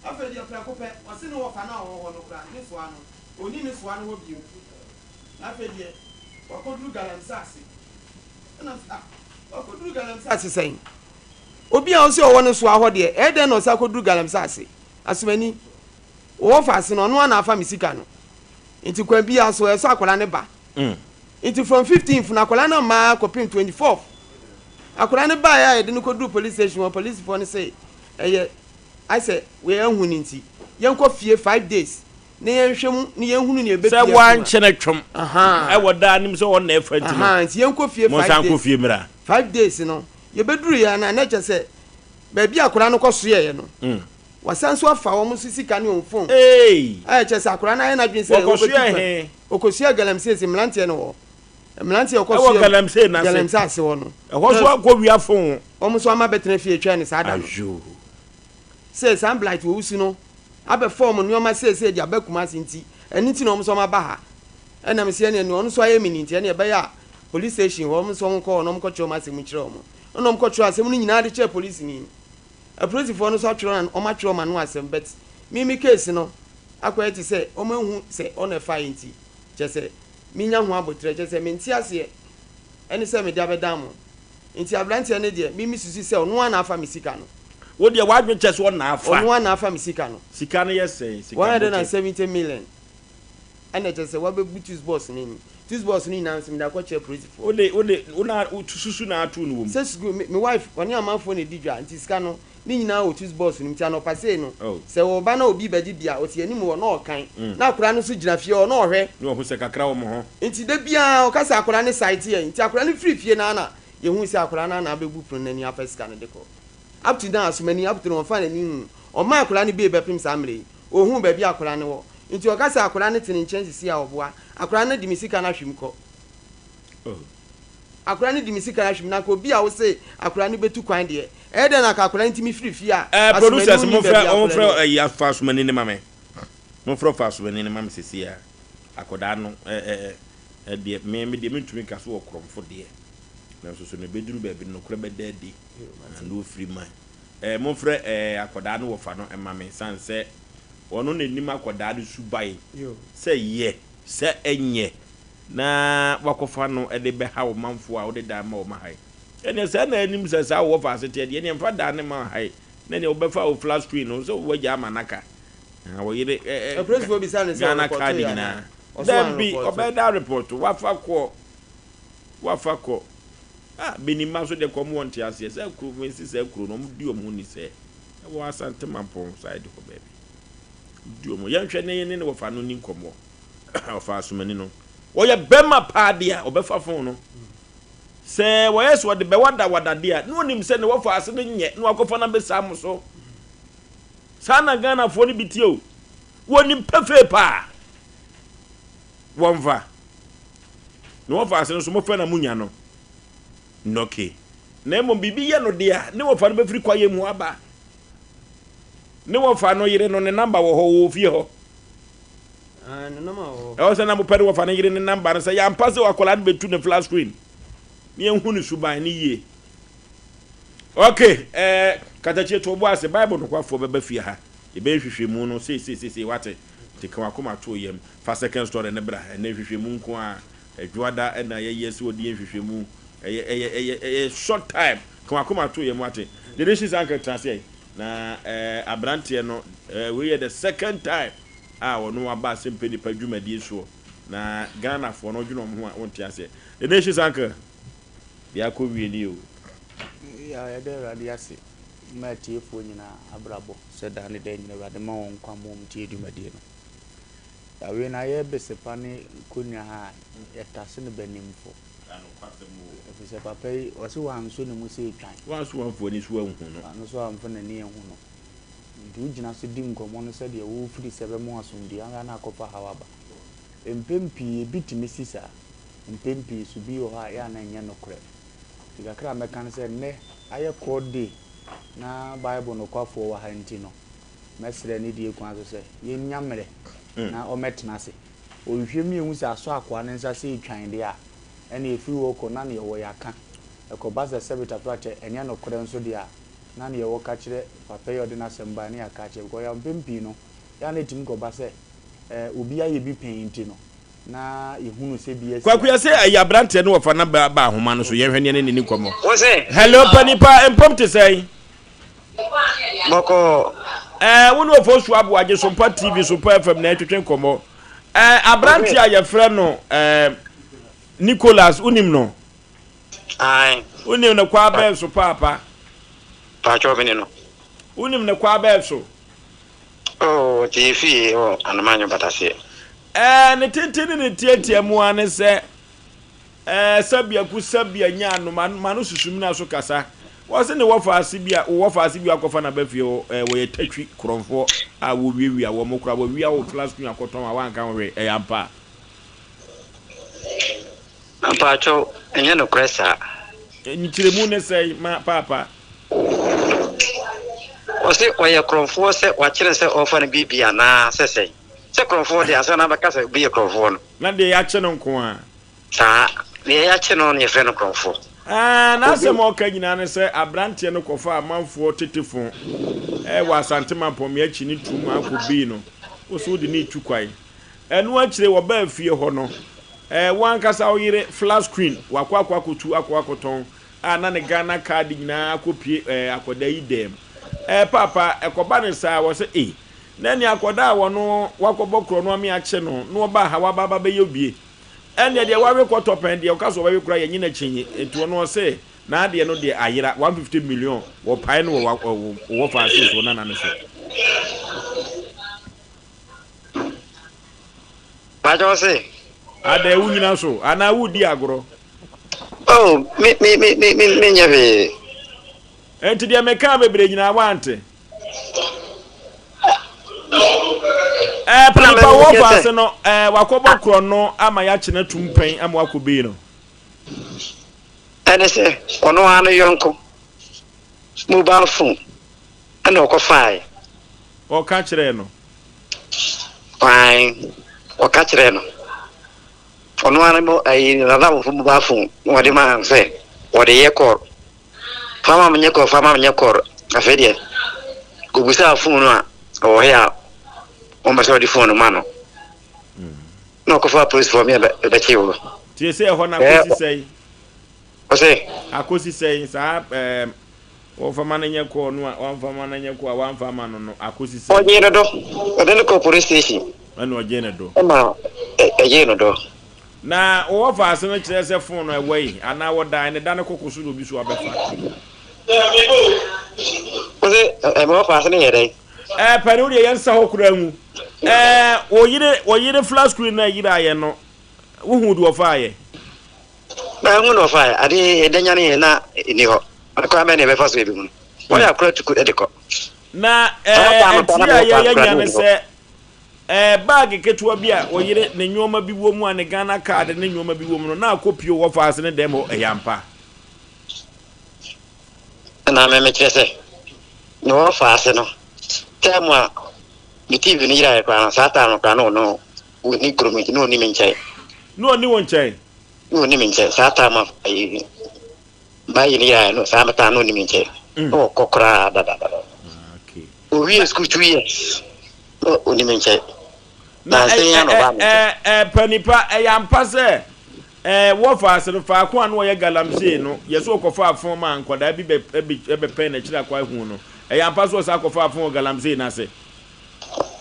Speaker 8: afet ye pra ko pe o se no wo fa na ho no kra ni so ano oni ni so ano ho bi afet ye wakodru galamsase na wakodru galamsase sen obi an se o wo no so aho de e den no sa kodru galamsase asumani wo fa se no no na afa misika no nti kwa bi aso e so akola ne ba Into from 15th na akola na ma kopim 24th akola ne ba ya de no kodu police station one police for say I say we ehunu nti yenko fie 5 days ne yenhwem ne yenhunu ne ebepie
Speaker 2: say wan chene twom e woda anim so won na efranti no
Speaker 8: nti yenko fie 5 days mo san ko fie mira 5 days no ye beduru ya na che say ba bi akola no koso ye no wasanso afa wo musisika ne on phone che say akola na na dwen say okosia galamse mlante no mlante okosia
Speaker 2: galamse na
Speaker 8: galamse ase wo no
Speaker 2: okoso akọ wi afon
Speaker 8: omo so ama betene fie twa ne sada no say some blight wo usi no abe form no ma say dia bakuma sinti eni ti no omo so ma ba ha ena me se ne no so aye mini nti ne be ya police station wo omo so nko no mko choma se mu kire omo no mko chwa asem no nyina de che police ni a police for no so atwero na omo atwero ma no asem bet mi case no akwa ti say omo hu say on e fire nti je say minya hu abotre je say menti ase eni say me dia bedam nti ablante ne de mi susu say ono na afa misika no
Speaker 2: wo de wadwe chese wo na afa
Speaker 8: ono na afa misika no
Speaker 2: sika no yes sika
Speaker 8: 170 million ene je say wa be butus boss ni this boss ni na nsem da kwa che police for
Speaker 2: una susu na atu no wom
Speaker 8: say me wife oni amafo ne didwa nti sika no ni nyina o this boss ni mtia no pase no se wo ba na obi bagi bia o tie anim wo na okan na akura no so gina fie o na ohwe
Speaker 2: no ho se kakra wo mo ho
Speaker 8: nti da bia o kasa akura ne site ye nti akura ne free fie na ye hu se akura na abebu pro na ni afesika ne deko up to now so many up to no fa na ni o ma akura ne be bepim samre o hu ba bia akura ne wo nti o kasa akura ne tin chance si a oboa akura ne di misika na hwimko akura ne di misika na hwim na ko bia wo se akura ne betu kwan de e de na ka akura ntimi free fie a
Speaker 2: producers mo fra ya fast money ne mame mo fra fast money ne mame sisi a akoda no de me de mentumi ka so okromfo de na so no beduru ba bi no kora bedadi na no free man mo frɛ akoda no wo fa no ema me sanse ono na nim akoda do subai sɛ ye sɛ enye na wakofa no de be ha wo manfo a wo de da ma wo mahai ene sɛ na anim sɛ sa wo fa asete de ne mfa da ne ma hai na ne wo be fa wo flat screen no so wo gya manaka wo yire
Speaker 8: principal bi sa ne sɛ
Speaker 2: na card na then be obeda report wafa ko benima so de kom won ti ase se kru mensi se kru no di omu ni se wo asante mampon side ko baby di omu ya hwe ne wo fa no ni nkomo ofa asumani no wo ye bema pa dia obefa fon no se wo yes wo de be wada dia no nim se ne wo fa ase no nye no akofa na be sam so sana Ghana fo ni bitio wo nim pefe pa wonfa no wo fa ase no so mo fa na munya no noke na mo bibi ye no dia ne wo fa no be firi kwaye mu aba ne wo fa no yire no ne number wo ho wo fie ho
Speaker 8: no number wo
Speaker 2: e o se na mo pere wo fa no yire ne number no se ya mpase wa kola be tu ne flat screen ne enhu ne suban ne yie okay katachi to bo ase bible no kwa fo be ba fie ha e be hwehwe mu no se wate te kan akoma to yem fa second story ne bra ne hwehwe mu nko a adwada na ye yes odi hwehwe mu short time kan akoma to yem wate the dishes anke translate na abrante no we the second time wono aba Asem Mpe Nipa dwumadi so na Ghana fo no dwuno ho a wonte ase the dishes anke bia ko wieli o
Speaker 9: ya de radi ase ma tie fo nyina abrabo se da ne da nyina radi ma won kwa mom tie dwumadi no ya we na ye besepa ne konya ha etase ne banimfo efise papa yi wase wanso ne mu se twan
Speaker 2: wanso wanfo ni so anhu no
Speaker 9: wanso wanfo na ne anhu no ndu gina so di nkomo no se de wo firi sebe mo asomdi anga na akopa hawaba empempi bitimi sisa empempi su bi o ha ya na nya no kre diga kra mekan se ne aye code na bible no kwafo wa ha ntino mesre ne die kwan so se ye nyamre na o metna se o hwemi ehu se aso akwa ne nsa se twan de a ene efiri wo ko na ne wo yaka ekobaza sebita prache enya no kore nso de a na ne wo ka kire papa yo de na semba ne aka kire ko ya mpempi no ya na tim ko ba se obi aye bi penti no na ehunu se bi ese
Speaker 2: kwakuya se ayabrante ne wo fa na ba ahoma no so ye hwene ne ni komo
Speaker 10: Osei
Speaker 2: hello panipa empomte say
Speaker 10: boko
Speaker 2: wonu Oforisuo Aboagye Sompa TV Sompa FM na etwetwen komo abrante aye frɛ no Nicholas unim no
Speaker 10: ai
Speaker 2: unim na kwa ba so papa
Speaker 10: pa cho bene no
Speaker 2: unim na kwa ba so
Speaker 10: TV anamanyo batase
Speaker 2: ne tentene ne tietia mu ane se sabia ku sabia nya no manu susum na so kasa wose ne wofa asibia akofa na bafie wo ye tatwi kronfo a wo wiwi a wo mokra wo wi a wo class ku akoton a wan kan we ampa
Speaker 10: cho enye no kresa
Speaker 2: nyitire mu ne sei ma papa
Speaker 10: ose oye kronfo se wa kire se ofa na bibia na sese se kronfo de asa na baka se bi kronfo no
Speaker 2: na de ya che no nko a
Speaker 10: sa de ya che no ne fe no kronfo
Speaker 2: na Asem oka nyina ne se abrante no kofa amanfo tetefo wa asante mampom ya chi ni tum akobi no oso de ni tukwai enu akire wo ba afie ho no wan kasa oyire flat screen wakwa kotu akwakoton na ne Ghana card nyina akopie akoda yi dem papa ekoba ne sa wo se na ni akoda wo no wakobokro no ame ache no no ba ha wa baba be yobie ene de wa we kotopen de o kaso wa we kura ye nyina chenye etu no se na de no de ayira 150 million wo pai no wo fa asis wo na ne so
Speaker 10: pa jo se
Speaker 2: ada ewu nyina so ana wu di agro
Speaker 10: me nyave
Speaker 2: enti de meka bebre nyina wante papa wo pass no wakobokro no ama ya chena tumpen ama wakobi no
Speaker 10: ene se ono anu yonko mobile phone ana okofai
Speaker 2: o ka kire no
Speaker 10: ai o ka kire no ono animo ai na da mo ba fun wode ma se wode ye kor fama menye kor afedie ko busa fun no a o ya o ma so di fun ma no no ko fa police for me be chiwo
Speaker 2: tie se ho na kosi sei
Speaker 10: o se
Speaker 2: akosi sei sa o fama na nye kor no a wan fama na nye kor a wan fama no akosi sei
Speaker 10: o nyere do o de ko police station
Speaker 2: ana o je na do
Speaker 10: ma je no do
Speaker 2: na o fa ase no kire se fon no ewai ana wo dan ne dan kokoso no bi so abefa
Speaker 10: o se mo fa ase ne yere
Speaker 2: panu de yensa ho kura hu o yire flash screen na yire aye no wo hu do fa aye
Speaker 10: na hu no fa ade edenya ne na ni ho akwa me ne be fa so ebi hu wo ya kura tuku edeko
Speaker 2: na etia ye nya ne se bag ketua bi a o yire ne nyoma bi wo mu a ne Ghana card ne nyoma bi wo mu no na akopio wo fa ase ne dem eyampa
Speaker 10: na me chese no fa ase no temwa ni TV ni ira kwa sata no kwa no ni gromiti no ni menchai
Speaker 2: no ni wonchai
Speaker 10: no ni menchai sata ma ai bai ni ira no samata no ni menchai o kokra da
Speaker 2: okay
Speaker 10: o wi school 2 years o ni menchai
Speaker 2: na panipa eyampa se wo fa ase no fa ko anu ye galamsey no yeso kofa afon ma nkoda bi be pen na kira kwa hu no eyampa so sa kofa afon galamsey na se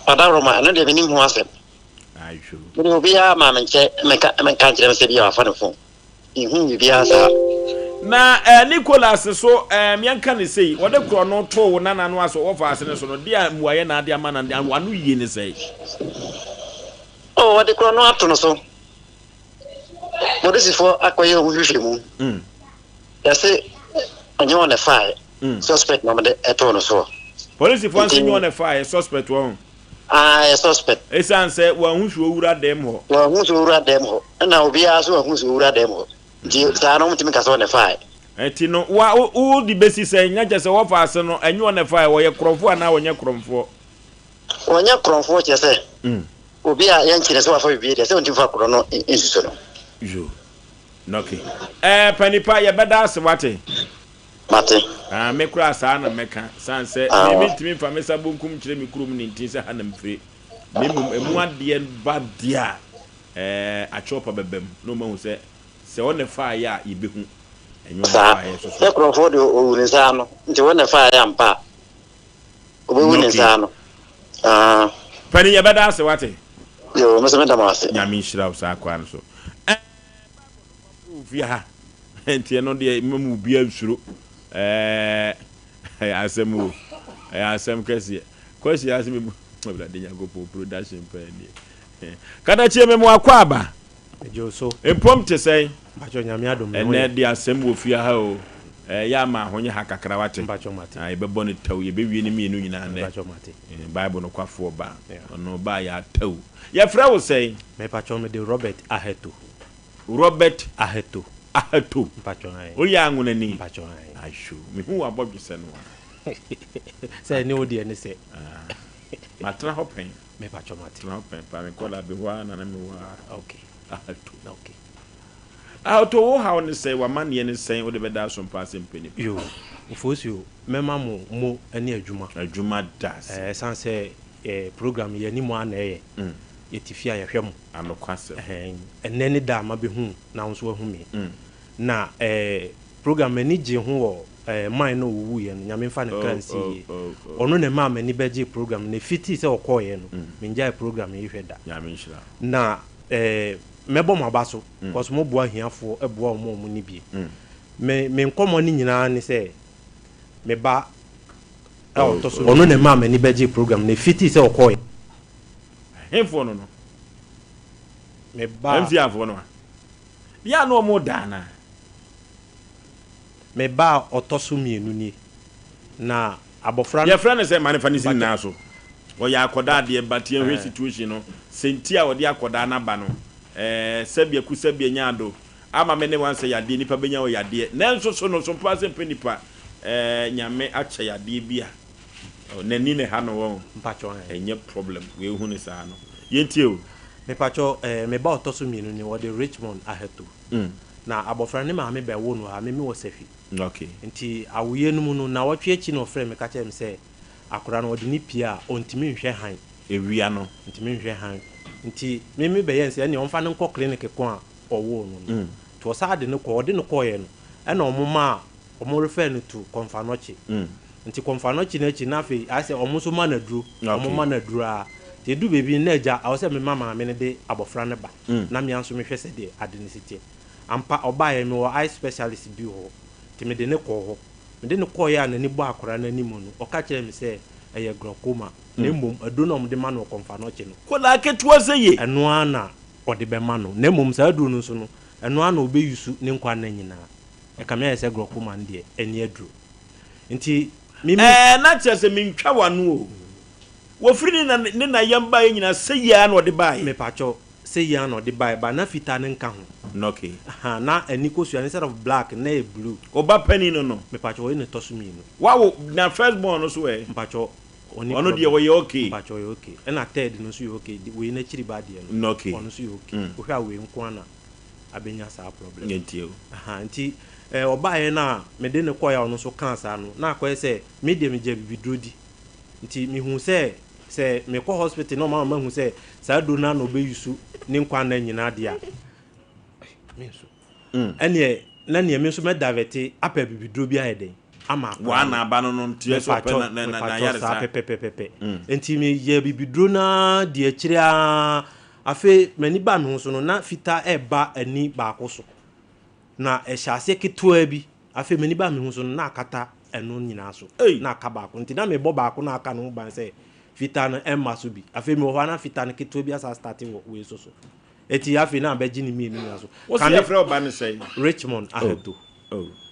Speaker 10: padaroma na de benim ho ase
Speaker 2: ai shu
Speaker 10: no bia ma menche menka kire se bia afa no fon ihu bia sa
Speaker 2: na Nicholas so mianka ne sei wode kro no to wo nana no aso wo fa ase ne so no dia muaye na dia ma na anu yie ne sei
Speaker 10: oh wode kro no ato no so modesi for akoye o hwehwe mu yase onyo na fire suspect no de eto no so
Speaker 2: police for onyo na fire suspect wo
Speaker 10: suspect
Speaker 2: esan say wa hwehwe owura dem ho na obi aso wa hwehwe owura dem ho di sa no mutimi kaso na fire enti no wa o di besi say nya je say wo fa ase no enyo na fire wo ye kromfo na wo nya kromfo
Speaker 10: chese obi a yanchire so wa fa bibi de se onti fa kro no insuso no
Speaker 2: jo noki panipa ye beda ase wate
Speaker 10: mate
Speaker 2: me kura sa na meka sanse me mitimi fa me sabunkum kire me kurum ni ntin se hanam fire me mu ade ba dia achopa bebem no ma hu se one fa ya ibehu enyo fa ya so
Speaker 10: so krofo de o ni sa no nti one fa ya mpa obo ni sa no
Speaker 2: pani ye beda ase wate
Speaker 10: yo me se me da ma ase
Speaker 2: nyame nhira usa akwa no so via enti no de mamu bia nsuro asem kesi kwesi asem bu bla de nyago production pa ni kada chie memu akwa aba
Speaker 11: ejo so
Speaker 2: empom te sei
Speaker 11: bacho nyame adom
Speaker 2: ene de asem wo fia ha o ya ma honye ha kakra wate
Speaker 11: bacho mate
Speaker 2: ai be boni taw ye be wie ni mienu nyina ne
Speaker 11: bacho mate
Speaker 2: bible no kwafo ba no ba ya taw ye fra wo sei
Speaker 11: me bacho me de Robert Aheto
Speaker 2: Aheto
Speaker 11: bacho ai
Speaker 2: o ya nguna ni
Speaker 11: bacho ai
Speaker 2: ashu me hu abodwese no
Speaker 11: say ni odi ene se
Speaker 2: matra hopen
Speaker 11: me bacho mate
Speaker 2: tra hopen pa me kola be wa na me wa
Speaker 11: okay
Speaker 2: Aheto wo ha on say wa man ye ne sen wo de be da Sompa Asem Mpe Nipa
Speaker 11: yo Oforisuo mema mo ene adwuma
Speaker 2: das
Speaker 11: sanse program ye ni mo ana ye yetifia ye hwem
Speaker 2: anokwase
Speaker 11: enene da ma be hu na nso ahu me na program ani je hu wo man no wu ye no nyame mfa ne kansi ono ne ma mani beje program ne fiti se okoye no menja program ye hweda
Speaker 2: nyame nhira
Speaker 11: na mebo mabaso cause mo bua hiafo eboa mo ni bie me nkomo ni nyina ne se me ba to so ono ne ma mani beje program ne fiti se okoye
Speaker 2: hemfo no
Speaker 11: me ba
Speaker 2: MC afo no ya no mo dana
Speaker 11: me ba otoso mienu ni na abofra
Speaker 2: ya friend say manifanisin na so o ya akoda de batie hwe situation no senti a wo de akoda na ba no sabia ku sabia nyaado ama me ne wan say yade nipa benya o yade nanso so no Sompa Asem Mpe Nipa nyame acha yade bia nani ne ha no won
Speaker 11: mpacho
Speaker 2: enye problem we hu ni sa no yentie o
Speaker 11: me pacho me ba otoso mienu ni wo de Richmond aheto na abofra ne ma me be wo no ha me wo safi
Speaker 2: okay
Speaker 11: nti awoye no mu no na wotwe echi no frɛ me ka kyerɛ me sɛ akora no odi ni pia ontimi nhwɛ han
Speaker 2: ewia no
Speaker 11: ontimi nhwɛ han nti me be yɛn sɛ ne ɔmfa ne nkɔ clinic ko a ɔwo no to sa de ne kɔ ɔde ne kɔ yɛ no ɛna ɔmoma ɔmo refer no to Konfanochi nti Konfanochi na echi na fe ase ɔmo so ma na duro ɔmo ma na duro a te du bebi na agya awo sɛ me mama me ne de abofra ne ba na me anso me hwɛ sɛ de ade ne sitie ampa ɔba yɛ me wɔ eye specialist bi hɔ te me de ne kɔ hɔ me de ne kɔ yɛ na ni bɔ akora na ni mu no ɔka kyerɛ me sɛ ɛyɛ glaucoma na mmom ado na ɔmo de ma no Konfanochi no
Speaker 2: ko na ketewa sɛ ye
Speaker 11: ɛno ana ɔde bɛ ma no na mmom saa duro no so no ɛno ana obɛyusu ne nkwa na nyinaa ɛka me yɛ sɛ glaucoma ndeɛ ɛni aduro nti mimi
Speaker 2: na kyerɛ sɛ mentwa wano o wofiri ne na yamba yɛ nyina sɛ yia na ɔde bae
Speaker 11: me pacho sɛ yia na ɔde bae ba na fita ne nka ho
Speaker 2: okay
Speaker 11: na ani kosua instead of black na e blue
Speaker 2: oba pani no
Speaker 11: me pacho wo ne toso mi no
Speaker 2: wawo na first born no so we
Speaker 11: pacho
Speaker 2: ono de wo yɛ okay
Speaker 11: pacho yɛ okay na third no so yɛ okay we na chiri ba de
Speaker 2: no okay
Speaker 11: ono so yɛ okay wo hwa we nko ana abenya sa problem
Speaker 2: nti
Speaker 11: nti oba yɛ na me de ne koya ono so cancer no na akɔyɛ sɛ me de me gya bibidrodi nti me hu sɛ me kɔ hospital no ma hu sɛ saa do na no be yusu ne nkwa na nyina de a me so ɛne na ne me so me davete apa bibidro bi ayɛ ama
Speaker 2: wa na aba no ntie so pe na yare sa
Speaker 11: pepepepe nti me ye bibidro na de akyire a afi mani ba me hu so no na fita eba ani ba akoso na ehyase ketoa bi afi mani ba me hu so no na akata eno nyina so na aka ba ko nti na me bo ba ko na aka no ban se fita no emma so bi afi me ho na fita no keto bi asa starting we so eti afi na be gini mi nyina so
Speaker 2: kan e frɛ oba ne sɛ
Speaker 11: Richmond ahedo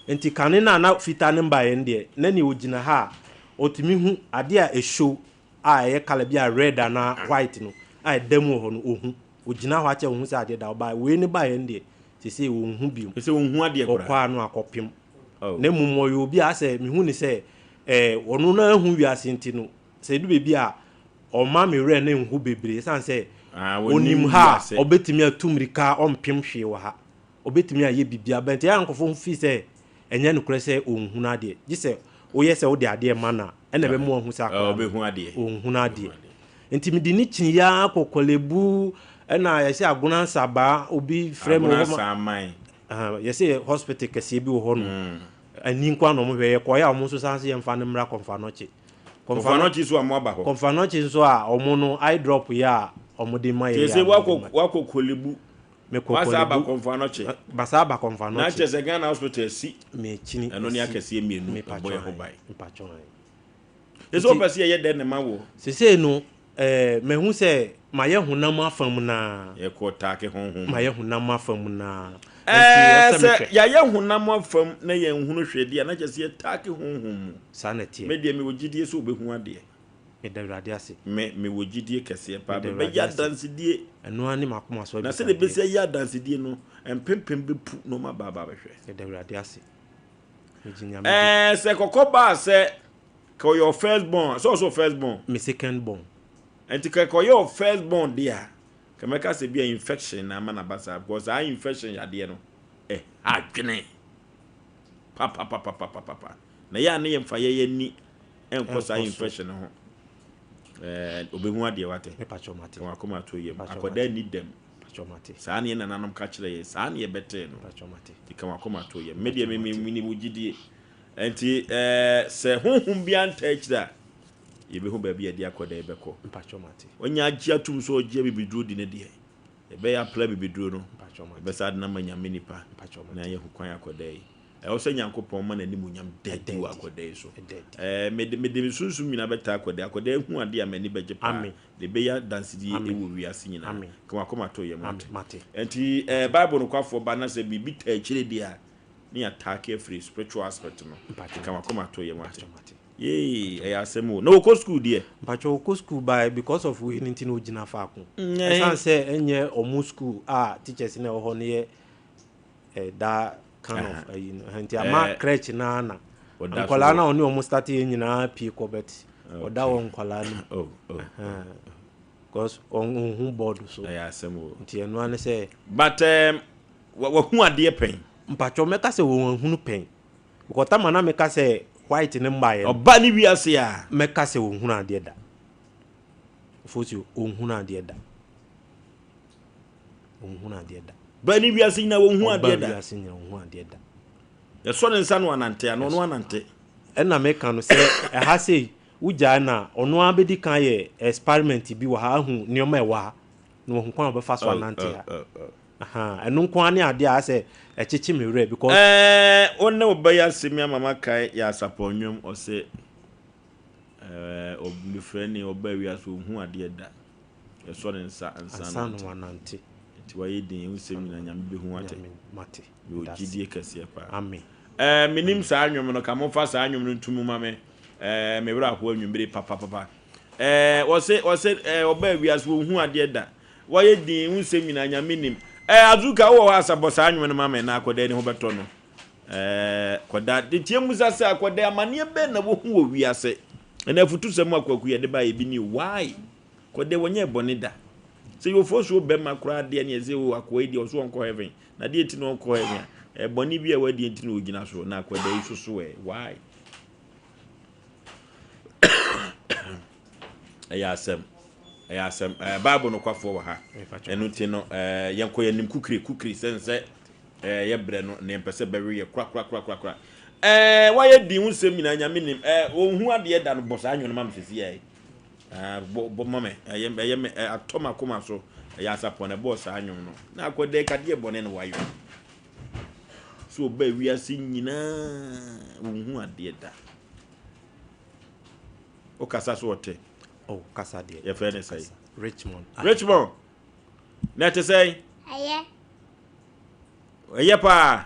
Speaker 11: enti kan na fita no ba ye ndie na ni ogina ha otimi hu ade a ehshow a ye kala bi a red na white no a demu ho no ohu ogina ho ache ohu sɛ ade da oba we ni ba ye ndie sese ohu bi
Speaker 2: sese ohu ade kora
Speaker 11: okwa no akopim na mumo yo bi ase me hu ni sɛ onu na hu wi ase nti no sɛ du bebi a o ma me re na hu bebre san sɛ onim ha obetimi atumrika ompem hwe wa ha obetimi aye bibia bente ya nkofo fi sɛ enye no kure sɛ onhu na ade gi sɛ oyɛ sɛ wo de ade ma na ɛna be mu ohu sɛ akɔ
Speaker 2: obehu ade
Speaker 11: onhu na ade nti mi di ni chin ya kokolebu ɛna yɛ sɛ agona saba obi frɛ mo ho yɛ sɛ hospital kɛse bi wo ho no ani nkwa no mo hwɛ yɛ kɔ ya mo so san sɛ yɛmfa ne mmra Konfanochi
Speaker 2: so amo aba ho
Speaker 11: Konfanochi so a omo no eye drop ya omo de ma
Speaker 2: yɛ sɛ wako kolebu me kokolibu Konfanochi
Speaker 11: basaba Konfanochi
Speaker 2: na kyɛ sɛ Ghana hospital si
Speaker 11: me chini
Speaker 2: ɛno ne akɛse mienu
Speaker 11: me
Speaker 2: boy ho bai
Speaker 11: mpacho
Speaker 2: eso pɛse yɛ de ne ma wo
Speaker 11: sese no me hu sɛ ma yɛ honam afam na
Speaker 2: yɛ kɔ taake honhom
Speaker 11: ma yɛ honam afam na
Speaker 2: sɛ ya yɛ honam afam na yɛ hunu hwɛde na kyɛ sɛ yɛ taake honhom
Speaker 11: sanete
Speaker 2: me de me wogidie so obehu ade
Speaker 11: me da wrade ase
Speaker 2: me wogidie kɛse pa be ya dansidie
Speaker 11: ɛno ani makoma so
Speaker 2: na sɛ de be sɛ ya dansidie no empempem be pu no ma baba behwɛ
Speaker 11: me da wrade ase me ginya
Speaker 2: sɛ kokoba sɛ ko your first born so first born
Speaker 11: me second born
Speaker 2: enti ko your first born dia kameka se bia infection na mana basa because I infection ya de no adwene pa na ya ne yemfa ye ni enko sa infection ho obehu ade wate
Speaker 11: me pacho mate
Speaker 2: wa koma to yem akoda ni dem
Speaker 11: pacho mate
Speaker 2: saa ne nananom ka kire ye saa ne ye bete no
Speaker 11: pacho mate
Speaker 2: dika wa koma to yem me de me ni mugidie enti se honhom bia nta akira yebehu ba bia de akoda ebeko
Speaker 11: pacho mate
Speaker 2: onya agia tum so ogia bibiduro di ne de ebe ya pla bibiduro no
Speaker 11: pacho mate
Speaker 2: ebe sa na manya menipa
Speaker 11: pacho mate
Speaker 2: na ye hu kwan akoda yi o se nyankopon ma na ni munyam dede wa akoda yi so me de sunsun mi na beta akoda hu ade a mani beje pa de be ya dansidi ewu wiase nyina kwa koma to ye
Speaker 11: mate
Speaker 2: enti bible no kwafo ba na se bibi ta akire dia ni attack free spiritual aspect no kwa koma to ye mate yey asem o no ko school die
Speaker 11: mpacho ko school by because of we anything no gina fa ko esan se enye omu school teachers na ho ne da kind of anti ama crèche na nkola na oni omu start nyina pi ko bet oda won nkola no because on who board so
Speaker 2: I asem o
Speaker 11: nti eno ane say
Speaker 2: but wa hu ade pen
Speaker 11: mpacho meka say wo hunu pen because tama na meka say white ne mbaye
Speaker 2: oba ni wiase a
Speaker 11: meka say wo hunu ade da fosi o hunu ade da wo hunu ade da
Speaker 2: ba ni wiase na wo hu ade da
Speaker 11: wiase na wo hu ade da
Speaker 2: ya so ne nsa no anante ano no anante
Speaker 11: ena meka no say ha say uja na ono abedi kan ye experiment bi wa ha hu nioma e wa no hu kwan obefa so anante ha aha enu nkwan ne ade a say echichi mewre because
Speaker 2: onne obaya semia mama kai ya saponnwom o say obi freni oba wiase hu ade da ya so ne nsa
Speaker 11: no anante
Speaker 2: ti wa yedin nsem na nyame be hu ate
Speaker 11: mate
Speaker 2: yo gidie kase pa
Speaker 11: amen
Speaker 2: minim sa anwom no ka mo fa sa anwom no ntumu mame me wura ho anwumbere papa o se oba wiase wo hu ade da wa yedin nsem na nyame nim azuka wo asabo sa anwom no mame na akoda ni ho beto no koda de tie musa se akoda amane be na wo hu wo wiase na futu sem akwaku ye de ba ye bi ni why koda wonye bone da se yo fosu be makura de ne eze wo akwa di oso onko heaven na de enti no onko heaven bone bi e wadi enti no ogina so na akoda isusu why Asem Bible no kwafo wa ha enu ti no yenko yanim kukri sense ye bre no ne mpese bewe ye kra wa ye di hunsem nyina nyame nim ohun ade da no bosa anwo no mam sesi ye bo mame ye atoma koma so ya asapo ne bosa anwo no na akode kade bone no wayo so ba wiase nyina ohun ade da o kasa so ote
Speaker 11: oh kasa de
Speaker 2: ye friend say
Speaker 11: Richmond
Speaker 2: na te say
Speaker 3: Aye
Speaker 2: pa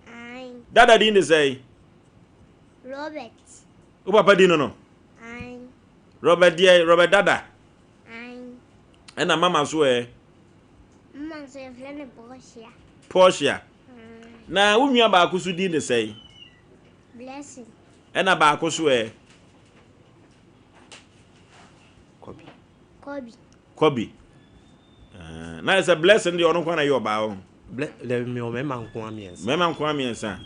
Speaker 3: ai
Speaker 2: dada di ni say
Speaker 3: Robert
Speaker 2: o papa di no
Speaker 3: ai
Speaker 2: Robert dada
Speaker 3: ai
Speaker 2: na mama so
Speaker 3: mama so ye friend
Speaker 2: Portia na unua ba akusu di ni say
Speaker 3: Blessing
Speaker 2: na ba akusu Kobi na is a blessing the ono kwana yo ba o
Speaker 11: le me o mema nko amiensa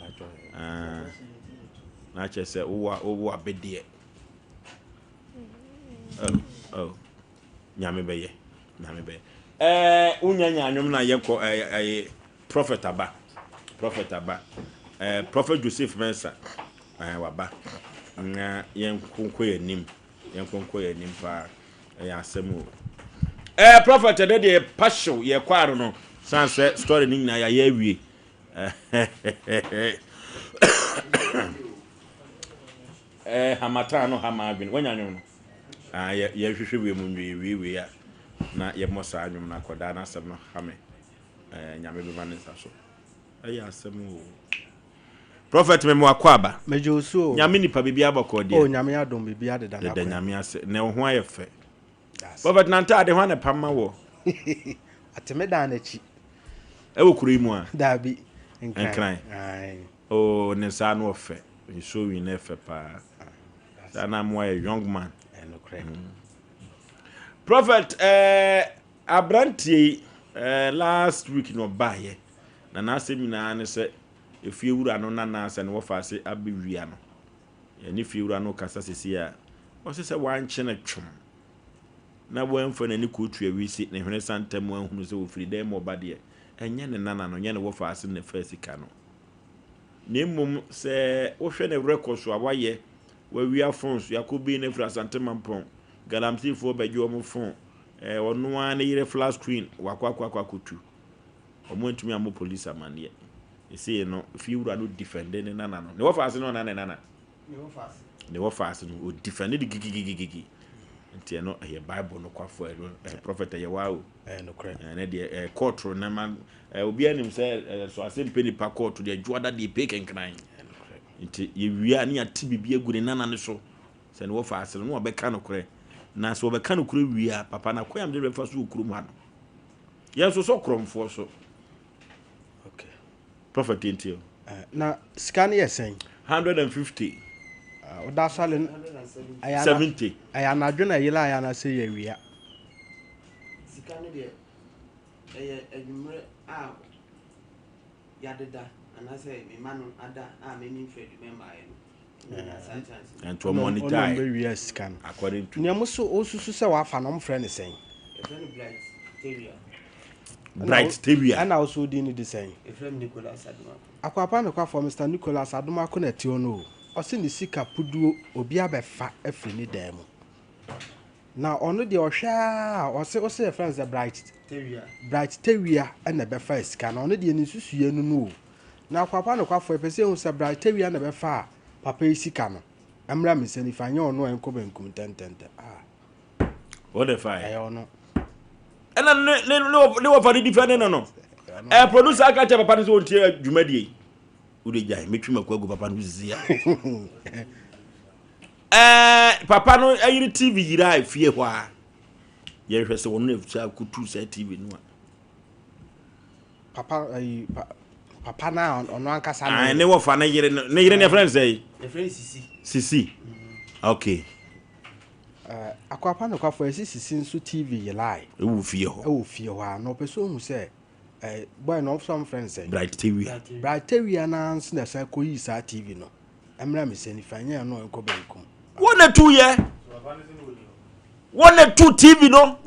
Speaker 2: na che se wo abedie nyame beye unya anyom na ye ko prophet aba prophet Joseph Mensa waba na yenkonko yanim pa ya asemu prophet de passion ye kwaro no sanse story ni na ya awie hamata no hamabin wanyanyo no ye hwehwe we mu nwie ya na ye mosa anwum na koda na asem no hame nyame be vanessa so ya asemu prophet memo akwaba
Speaker 11: mejosu
Speaker 2: nyame nipa bibia abakode
Speaker 11: nyame adom bibia de dana
Speaker 2: de nyame ase na ho ayefe prophet nanta ade ho na pamma wo
Speaker 11: ateme da na chi
Speaker 2: ewo kuro imu a
Speaker 11: dabi
Speaker 2: enkran ne sa no ofe so wi na efe pa sana mo a young man prophet abrantie last week no baye na seminar ne se efie wura no na se no fa se abewia no ye ne fie wura no kasa sesi a o se wanche na twom na wonfa na ni kotu awisi na hwene santem anhunu se ofiri dem obade enye ne nana no nye ne wo fa ase ne fa sika no nemum se wo hwe ne record so awaye wa wia phones yakobi ne fra santem ampon galamsi fo badwo mo phone ono an yire flash screen wakwa kutu omo ntumi amo police amane ese no fi wura no defend ne nana no ne wo fa ase no nana ne wo fa ase no o defend the gigi nti no ye bible no kwafo prophet ye wawo
Speaker 11: no kre
Speaker 2: na de court na man obi anim say so Asem Mpe Nipa court de adwoada de peken kran nti ye wia ne ati bibia gu ne nana ne so se ne wo fa ase no obeka no kre na so obeka no kre wia papa na koyam de refa so okuru ma no ye so kromfo so
Speaker 11: okay
Speaker 2: prophet ntio
Speaker 11: na scan yesen
Speaker 2: 150
Speaker 11: oda salen
Speaker 2: 70
Speaker 11: aya na dwena yela aya na se ye wia
Speaker 8: sika no de adwumre a yadeda anase me manu ada a me nim fed member
Speaker 2: and to monetize
Speaker 12: be we scan
Speaker 2: according to
Speaker 12: niam so osusu se wa fa no mfre ne sen
Speaker 2: bright tabia
Speaker 12: and also di ni de sen
Speaker 8: Efrem Nicholas Aduma
Speaker 12: akwapa me kwa for Mr Nicholas Aduma ko na ti ono o se ni sika puduo obi abefa afri ni dan mu na ono de ohwa o se friends the bright tewia na befa sika na ono de ni susue nu no na akwapa no kwa for pese hu se bright tewia na befa papa sika no amra me se ni fanye ono enko benkum tentente
Speaker 2: what the fire
Speaker 12: ayo no
Speaker 2: and ne wo for the defending no producer aka che papa no so ntie dwumadie ude jai metwi makwagu papa no zia papa no ayiri TV yira fie hɔ a ye hwɛ se wono efusa kutu sa TV no
Speaker 12: papa na ono ankasa no
Speaker 2: ne wo fa na yire ne friend say sisi okay
Speaker 12: akwapa no kwafo sisi nso TV yelai
Speaker 2: ewu fie
Speaker 12: hɔ a no person hu say boy no some friends say
Speaker 2: bright TV
Speaker 12: na nso na say ko yi sa TV no emra me seni fanya no enko benkum
Speaker 2: 1 or 2 year 1 or 2 TV no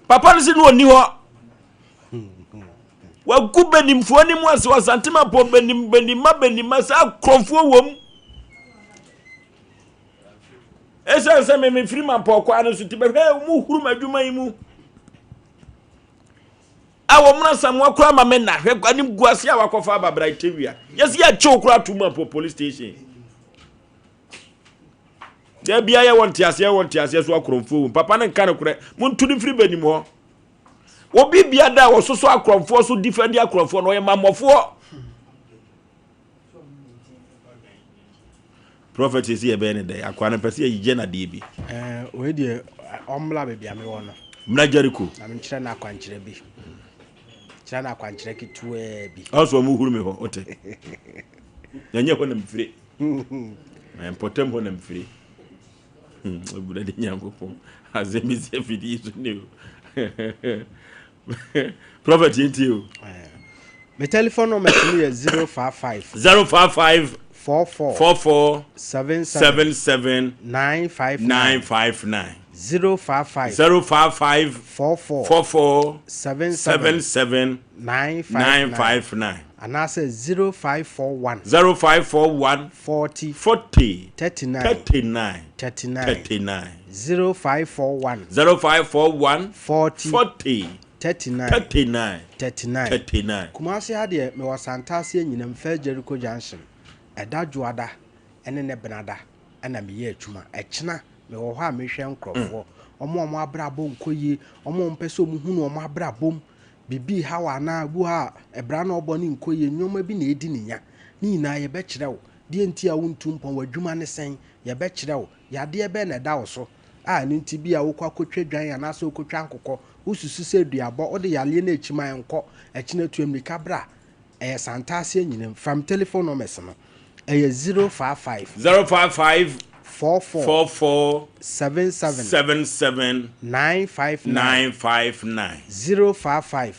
Speaker 2: papa no si no ni hɔ wa gubenimfo ni mu ase wasantima po benima sa kromfo wom esa me free man po kwa no so ti be mu huru madwuma yi mu awo mna samwa kura ma me na hwe kwa nim guase a wakofa ababra tewia yes ya chew kura tuma po police station ya bia ya wonti ase so akromfo papa ne kan kura muntu ni free benim ho obi bia da wo so akromfo so defend akromfo no ye mamofo prophet is here be day akwa na pese ye na de bi
Speaker 12: we de omla be bia me wono
Speaker 2: mna Jericho
Speaker 12: na me kire na akwankyere bi kire na akwankyere kitue bi
Speaker 2: also mu huru me ho ote nyanye ho na mfire potem ho na mfire obuda de nyankopon azemi se fidi so ne prophet yentio
Speaker 12: my telephone number is 055
Speaker 2: 44
Speaker 12: 77
Speaker 2: 959
Speaker 12: 055
Speaker 2: 44
Speaker 12: 77
Speaker 2: 959
Speaker 12: and I say 0541
Speaker 2: 40 39 0541 40 39
Speaker 12: Kumasi hade me wasantase nyinam fa Jericho Junction edadwoada ene ne benada ana me ye atwuma ekena me wo ha me hwe nkrofo omo abrabom koyi omo mpese omuhunu omo abrabom bibi hawa na bu ha ebra na oboni nkoyi nyoma bi na edi ninya ni na ye be kirewo die nti a wontumpon wadwuma ne sen ye be kirewo yade ebe na da wo so a ni nti bi a wo kwakotwa dwan ya na so okotwa nkokɔ ususu se duabo ode yale na echima enko echina tuamrika bra santase nyinem from telephone numbers no 055 44 77 959 055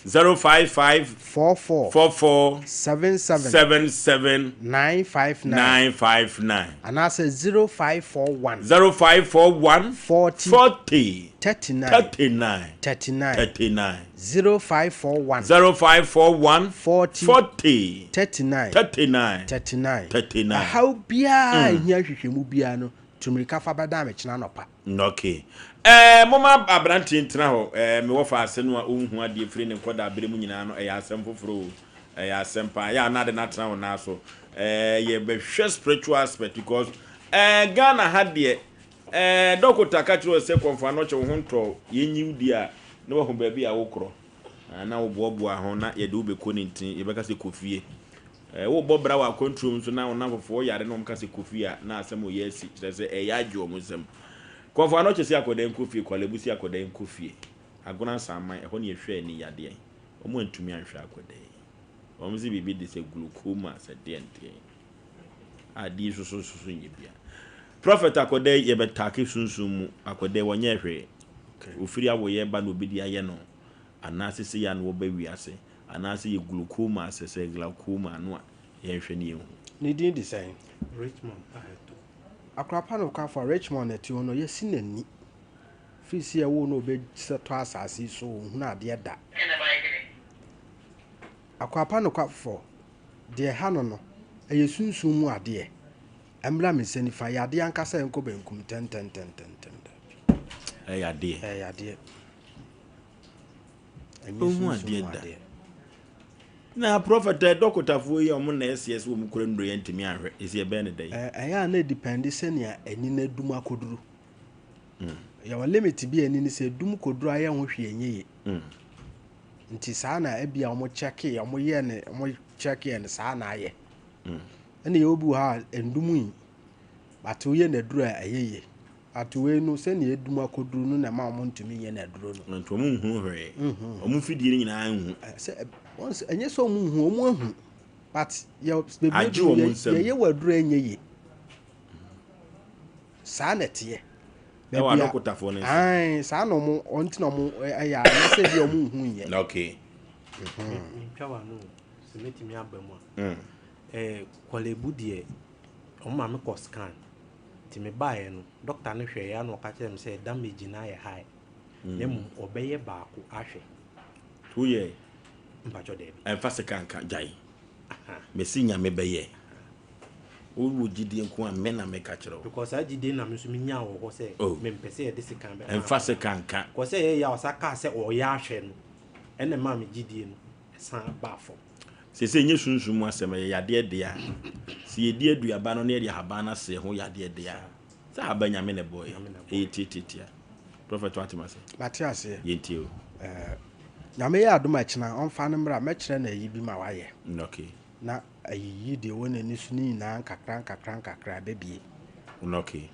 Speaker 12: 44 77 959 and I say 0541 40 39 0541 40 39 how bia hia hwehwemu bia no tumrika fa bada me kina nopa
Speaker 2: okay mama abranti ntina ho me wo fa ase no ohun ade firi ne nkoda abere mu nyina no asem foforo asem pa ya na de na tena ho na so ye be hwe spiritual aspect because Ghana had de dokota ka chiro se konfa no che ho nto yenyi udi a ne wo ho ba bi a wokro na wo bobo ho na ye de wo be koni ntin ye be ka se kofie wo bobra wa control so na wona fofo yare no mka se kofia na asem o yesi kire se yajo musem konfa no che se akoda nkofie kwalebusi akoda nkofie agona saman ho ne ehwe ni yade omo antumi anhwe akoda omo si bibi de se glaucoma se dente adi so nyebia prophet akoda ye betake sunsun mu akoda wonye hwe ofiri awoye ba no obedi aye no anase se ya no wo ba wiase anase ye glaucoma asese glaucoma no a ye hwe ne yehu
Speaker 12: ne din di sɛn
Speaker 11: Richmond aheto
Speaker 12: akrapa no kwa for Richmond ati ono ye sinani fisi ewo no be seto asase so hu na de da akrapa no kwa for de ha no eye sunsun mu ade embla me seni fa ya de ankasa enko benkum ten
Speaker 2: ya de
Speaker 12: enyi
Speaker 2: ade da na prophet dokotafo yi omo na SS wo mukure ndo ye ntimi ahwe esi ebe ne dai
Speaker 12: ya na depend senia eni na dum akoduru ya wa limit bi eni ni se dum koduru aya ho hwe enye nti saa na ebia omo check ya omo ye ne omo check ye ne saa na aye ene ye obu ha endum yi batu ye na duru ayeye atuwe no se ne edum akoduru no na ma omo ntumi ye na duru no
Speaker 2: nto omo hu hwe omo fidie ni nyina hu
Speaker 12: se once enye so omo hu omo hu but ye waduru enye saa nete
Speaker 2: e wa dokotafo ne
Speaker 12: ai saa no mo onti no mo ya na se bi omo hu ye
Speaker 2: okay
Speaker 11: ntwa no se metimi abamu kwalebu de o ma me ko scan ti me bae no doctor no hwe ya no ka kire me say damage na ye high nemu obeye baako ahwe
Speaker 2: to ye
Speaker 11: mpacho de
Speaker 2: emfase kanka jai mesi nya me beye wo gidi nko a me na me ka kire
Speaker 11: because agide na me so me nya wo ho say me mpese ye de sekan be
Speaker 2: emfase kanka
Speaker 11: ko say ye ya osaka say o ya ahwe no ene ma me gidi no san bafo
Speaker 2: sese nye sunsun mu asem ye yade de a si ye die aduaba no na ye haba na se ho yade de a sa haba nyame ne boy tititia prophet watima se
Speaker 12: Matias
Speaker 2: ye ntio
Speaker 12: nyame ya adoma kina onfa ne mra me kire na yi bi ma waye
Speaker 2: okay
Speaker 12: na ayi de wona ni suni na kakran bebie
Speaker 2: okay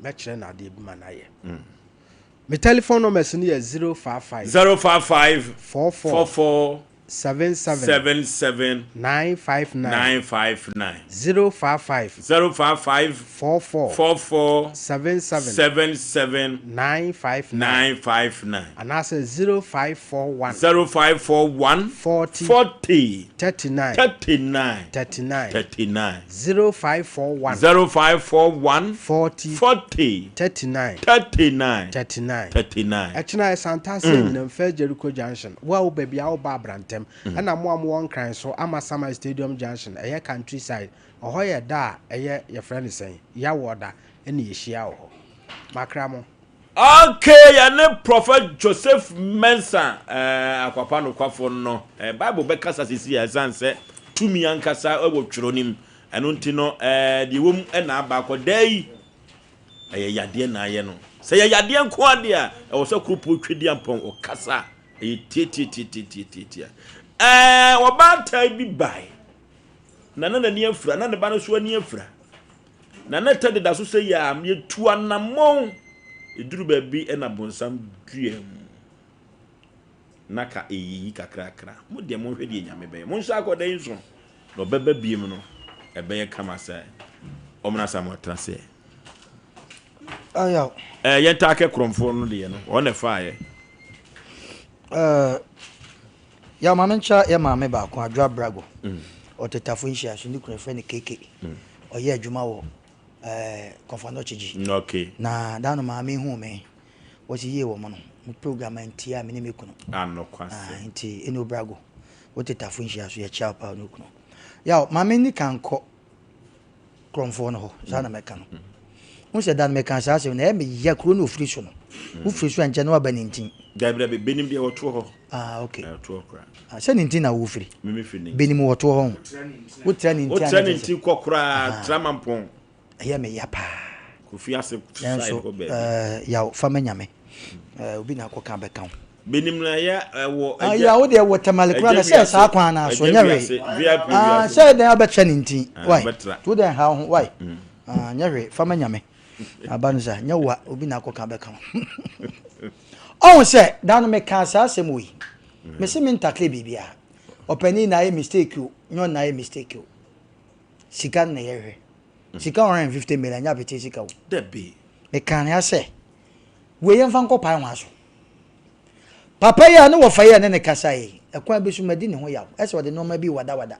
Speaker 12: me kire na de bi ma na ye my telephone number is 055 44 77 959 055 44 77 959 and I say 0541 40 39 0541 40 39 actually Santa in Fair Jericho Junction well baby our Brantem and I'm one crying so I'm a Summer Stadium Junction a countryside or hoya da your friend is saying Yawoda any Shiao Macramo.
Speaker 2: Okay, ya ne prophet Joseph Mensa akwapa no kwafo no Bible be kasa sisi ya sanse tumi ankasa ewo twronim eno nti no de wom na aba akodai yade na aye no se yade nko ade a ewo se krupo twedi ampon o kasa titi wabata bi bai na ni afura na ne ba no so ani afura na na tade da so se ya metu anamon eduru ba bi na bonsam duam naka eyi kakrakra mo de mo hwe de nyame be mo nsa akoda yinso no beba biem no ebe kama sai omna samo trase
Speaker 6: ayo
Speaker 2: yenta ake kromfo no de no one faaye
Speaker 6: ya mamencha ya mame ba ko adwa brago otetafo nhia so ni kura fe ne keke oye adwuma wo konfando chiji
Speaker 2: okay
Speaker 6: na dano mame hu me wo ti ye wo mo no mu program antia me ne mekuno
Speaker 2: anokwase
Speaker 6: nti eno brago otetafo nhia so ya cha pa no kuno ya mame ni kanko kromfo no ho sa na meka no mo se dan meka sa se na e me ya kro no Oforisuo no Oforisuo anje no aba nintin
Speaker 2: dabra be benim de woto ho
Speaker 6: okay
Speaker 2: to okra
Speaker 6: se nintin na wo firi
Speaker 2: meme fini
Speaker 6: benim woto ho wo tra nintin
Speaker 2: kokra tramampon
Speaker 6: ya me ya pa
Speaker 2: kofi ase sai ko be
Speaker 6: ya fama nyame obi na akoka be kan
Speaker 2: benim na ya wo
Speaker 6: ya wo de wo tamale kura na se sa kwan na so nyare se den abetra nintin why to den ha ho why nyare fama nyame abanza nyawa obi na akoka be kan on se dan me kan sa asem wi me se me ntakle bibia opani na mistake o nyo na mistake o sika na yehwe sika 150 million ya beti sika o
Speaker 2: debi
Speaker 6: me kan ya se we yɛmfa nkɔ pan ho aso papa ya no wɔfa ya ne ne kasa yi ɛkwan bi so madi ne ho yaw ɛsɛ wɔde nɔɔma bi wada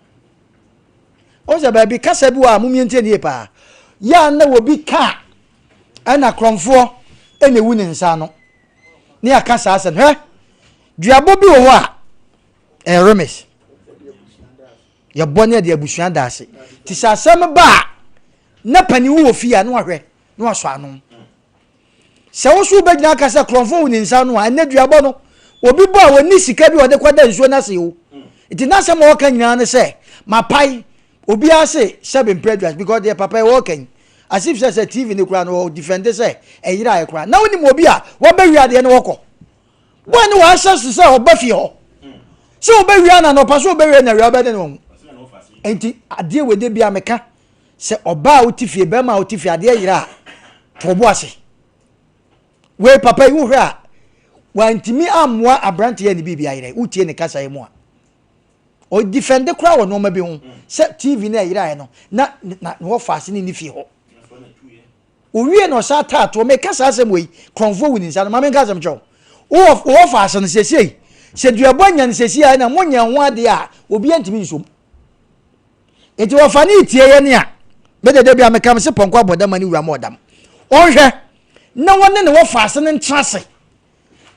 Speaker 6: o sɛ baabi kasa bi wɔ a mumientie ne pa ya na wɔ bi ka ɛna krɔmfoɔ ɛna ewu ne nsa no ne aka saa asɛm hɛ duabɔ bi wɔ hɔ a ɛremes yɛbɔ ne de abusua da ase ti sɛ asɛm ba na paniwu wɔ fie a no ahwɛ no aso ano sɛ wo so bɛgyina aka sɛ krɔmfoɔ wɔ ne nsa no a ɛnɛ duabɔ no obi bɔ a wɔni sika bi wɔde kɔda nsuo no ase wo nti na asɛm a wɔka nyinaa ne sɛ mapae obiara se sɛbe mpredras because deɛ papa ɛwɔ kan asif sɛ tv ne kora no defend sɛ ɛyera ayɛ kora na wonim obi a wɔbɛwi adeɛ no wɔkɔ wɔn ne wɔahyɛ so sɛ ɔba fie hɔ sɛ ɔbɛwi ana no ɔpa so ɔbɛwi na wi ɔbɛde no enti adeɛ wede bia meka sɛ ɔba a wote fie bɛrima a wote fie adeɛ yera a tɔbo ase wei papa yi wohwɛ a wantimi ammoa abranteɛ ne biribi ayerɛ wotie ne kasa yi mu a o defend kura wɔ nɔɔma bi ho sɛ tv na ayerɛ no na wɔ faase ne ne fie hɔ owie na ɔsa taato me kasa asɛm wei krɔmfo wɔ ne nsa no ma me kasa mkyɛw wɔ faase no sɛsei sɛ duabɔ nya no sɛsei a na monyɛ ho adeɛ a obi antimi nsom enti wɔfa ne tie yɛ ne a bɛdɛdɛ bi a meka me sɛ pɔnkɔ abɔdama ne wura ma ɔdam ɔnhwɛ na wɔne ne wɔ faase no ntra se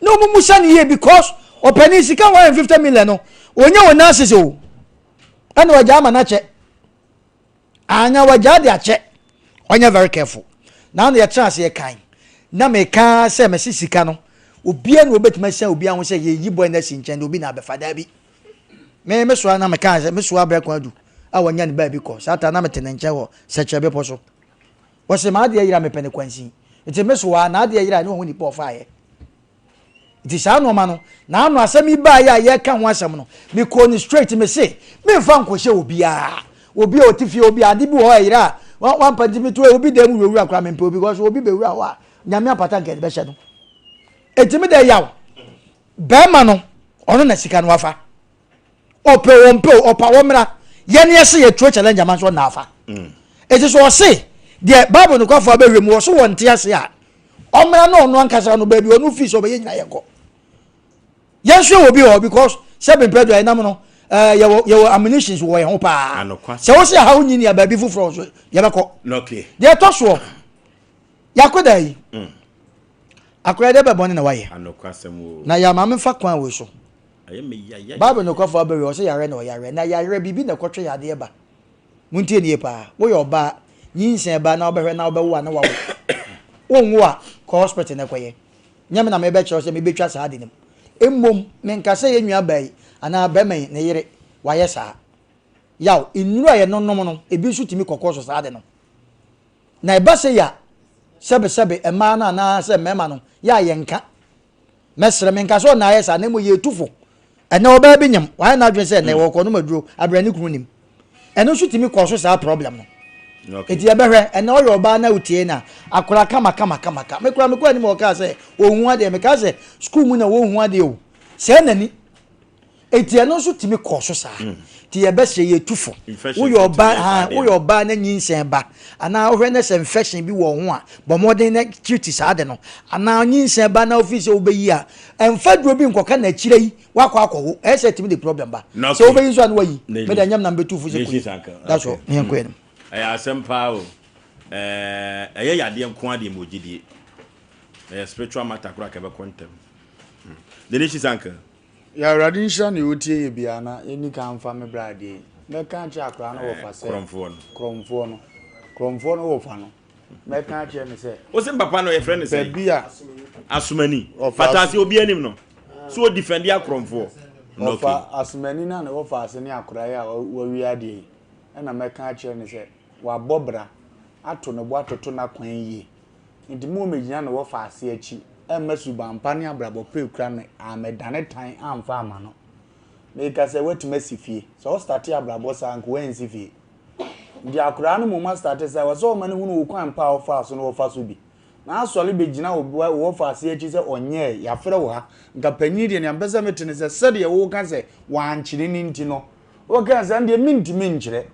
Speaker 6: na ɔmumu sa ne yie because ɔpani sika 150 million no onye wɔ nurses o ɛna wɔgya ama n'akyɛ anya wɔgya de akyɛ ɔnyɛ very careful na no yɛkyerɛ ase yɛkan na meka sɛ mɛsi sika no obia na obɛtumi ahyɛ obia ho sɛ yɛyi bɔ na si nkyɛn de obi na abɛfa da bi me soa na meka sɛ me soa brɛ kwa du a wɔnya ne ba bi kɔ sata na mete ne nkyɛn wɔ sɛkyɛ bepɔ so wɔsɛ ma ade yira mepɛ ne kwansi nti me soa na ade yira ne ho nipa ɔfaayɛ nti saa nɔɔma no na ano asɛm yi baa yɛ a yɛka ho asɛm no me kɔ ne straight me se memfa nkɔhyɛ obiaa obi a ɔte fie obi ade bi wɔ hɔ ayerɛ a wampantimi to obi da mu wura kora mempɛ obi because obi bɛwura hɔ a nyame apata nkɛde bɛhyɛ no ɛtimi da yaw bɛrima no ɔno na sika no wafa ɔpɛ wɔmpɛ ɔpa wɔ mmra yɛne ɛse yɛtuo challenge ama nso ɔna afa ɛti so ɔse deɛ bible no kwafoɔ bɛwɛ mu wɔ so wɔ nte ase a ɔmmra na ɔno ankasa no baabi ɔno fii sɛ ɔbɛyɛ nyina yɛnkɔ yɛnhwɛ wɔ bi hɔ because sɛ bempɛ do ɛnam no yɛwɔ ammunitions wɔ yɛn ho paa sɛ wo sɛ ha wo nyini a baabi foforɔ so yɛbɛkɔ deɛ ɛtɔ soɔ yɛakɔda yi akɔyɛ dɛ bɛbɔne na wayɛ na yɛama memfa kwan wɔ so bible no kɔfoɔ bɛwɛ ɔsɛ yɛarɛ na ɔyɛarɛ na yɛarɛ biribi na ɛkɔtwe yɛadeɛ ba montie nie paa woyɛ ɔbaa nyinsɛn ba na wobɛhwɛ na wobɛwo a na wawo wonwo a kɔ hospital na kɔyɛ nyame na mebɛkyerɛ sɛ mebɛtwa saa de nim mmom menkasɛ yɛ nua baa yi anaa bɛma ne yere wayɛ saa yaw nnuro a yɛnonom no ebi nso tumi kɔkɔ so saa de no na ɛba sɛ ya sɛbesɛbe mmaa no anaa sɛ mmarima no yɛ a yɛnka mɛsrɛ menkasɛ ɔna ayɛ saa na mmom yɛtufo ɛnɛ ɔbaa bi nyam wayɛ no adwene sɛ ɛnɛ wɔkɔ no maduro abrɛ ne kunu nim ɛno nso tumi kɔ so saa problem no eti ɛbɛhwɛ ɛnɛ ɔyɛ ɔbaa na otie na akora kama mekora anim ɔka sɛ ohun adeɛ meka sɛ school mu na wɔhun adeɛ o sɛ nani eti ɛno nso timi kɔ so saa ti yɛbɛhyɛ yɛ tufo woyɛ ɔbaa na nyinsɛn ba anaa wohwɛ na sɛ infection bi wɔ ho a bɔ mmɔden na treat saa de no anaa nyinsɛn ba na ofi sɛ wobɛyi a ɛmfa duro bi nkɔka na akyire yi wakɔ akɔwo ɛyɛ sɛ timi de problem ba sɛ wobɛyi nso a na wayi mede anyam na mbɛtufo sɛ kɔyi that's all meɛnkɔɛ no
Speaker 2: ɛyɛ asɛm paa o ɛyɛ yadeɛ nko adeɛ ma ogyidie ɛyɛ spiritual matter kora ka ɛbɛkɔ ntɛm de ne hyi sanka
Speaker 9: ya awurade nhyira ne wotie yɛ bia na ɛni ka mfa me bradeɛ mɛka kyerɛ akora no wɔfa sɛ krɔmfoɔ no wɔfa no mɛka kyerɛ ne sɛ
Speaker 2: wo sɛ papa no yɛfrɛ ne sɛ
Speaker 9: baabi a
Speaker 2: asomani fatase obi anim no so wo defendi akrɔmfoɔ
Speaker 9: ɔfa asomani na ne wɔfa ase ne akora yi a wawi adeɛ ɛna mɛka kyerɛ ne sɛ wabɔ bra ato ne bo atoto na kwan yie nti mo megyina ne wɔfa ase akyi ɛmma subampa ne abrabɔ pe kura ne amedane tan amfa ama no meka sɛ watuma si fie sɛ wo start abrabɔ sa anko wan si fie ndi akora no moma start sɛ wɔ sɛ wo mane hu no kwan pa wo fa so no wo fa so bi na asɔle begyina wo fa ase akyi sɛ ɔnyɛ yafrɛ wo ha nka panyi de ne ampɛsɛ metene sɛ sɛde wo ka sɛ wankyere ne nti no wo ka sɛ ndie mentimi nkyerɛ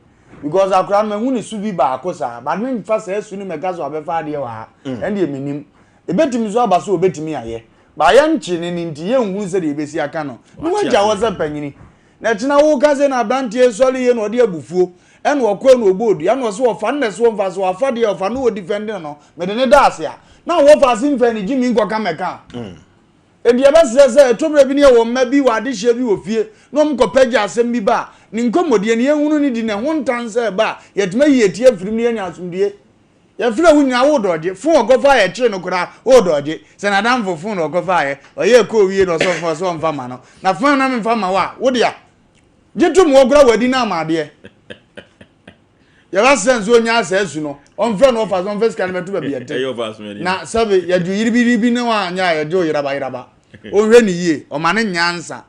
Speaker 9: because akora no hu ne su bi ba akosa ba ne mfa sɛ su ne mega so abefa ade wa ha ndie menim ebetimi so aba so obetimi aye ba ya nchi ni nti ye nhu se de ebesi aka no ni waja wo se panyini na tina wo ka se na abrantie sori ye no de abufuo ene okwa no obodu ya no so ofa nne so mfa so afa de ofa no defend no me de ne da ase a na wo fa sin fa ni jimi nko ka meka edi eba se tobra bi ne wo mma bi wa de hye bi wo fie no mko pagya asem bi ba ni nkomodie ne ehunu ni di ne ho ntanse ba yetuma yietie firim ne anya asumdie ya fira wunya wo doje fun ogofa ye che no kura wo doje se na dan fofun no ogofa ye oye ko wie no so mfa ma no na fun na mfa ma wa wo dia jitum wo gura wadi na amade ya ba sense onya asesu no on fre no fa so face kan metu ba biete na sabe ya ju yiribiribi ne wa anya ya jo yiraba o hwe ni yie o ma ne nyansa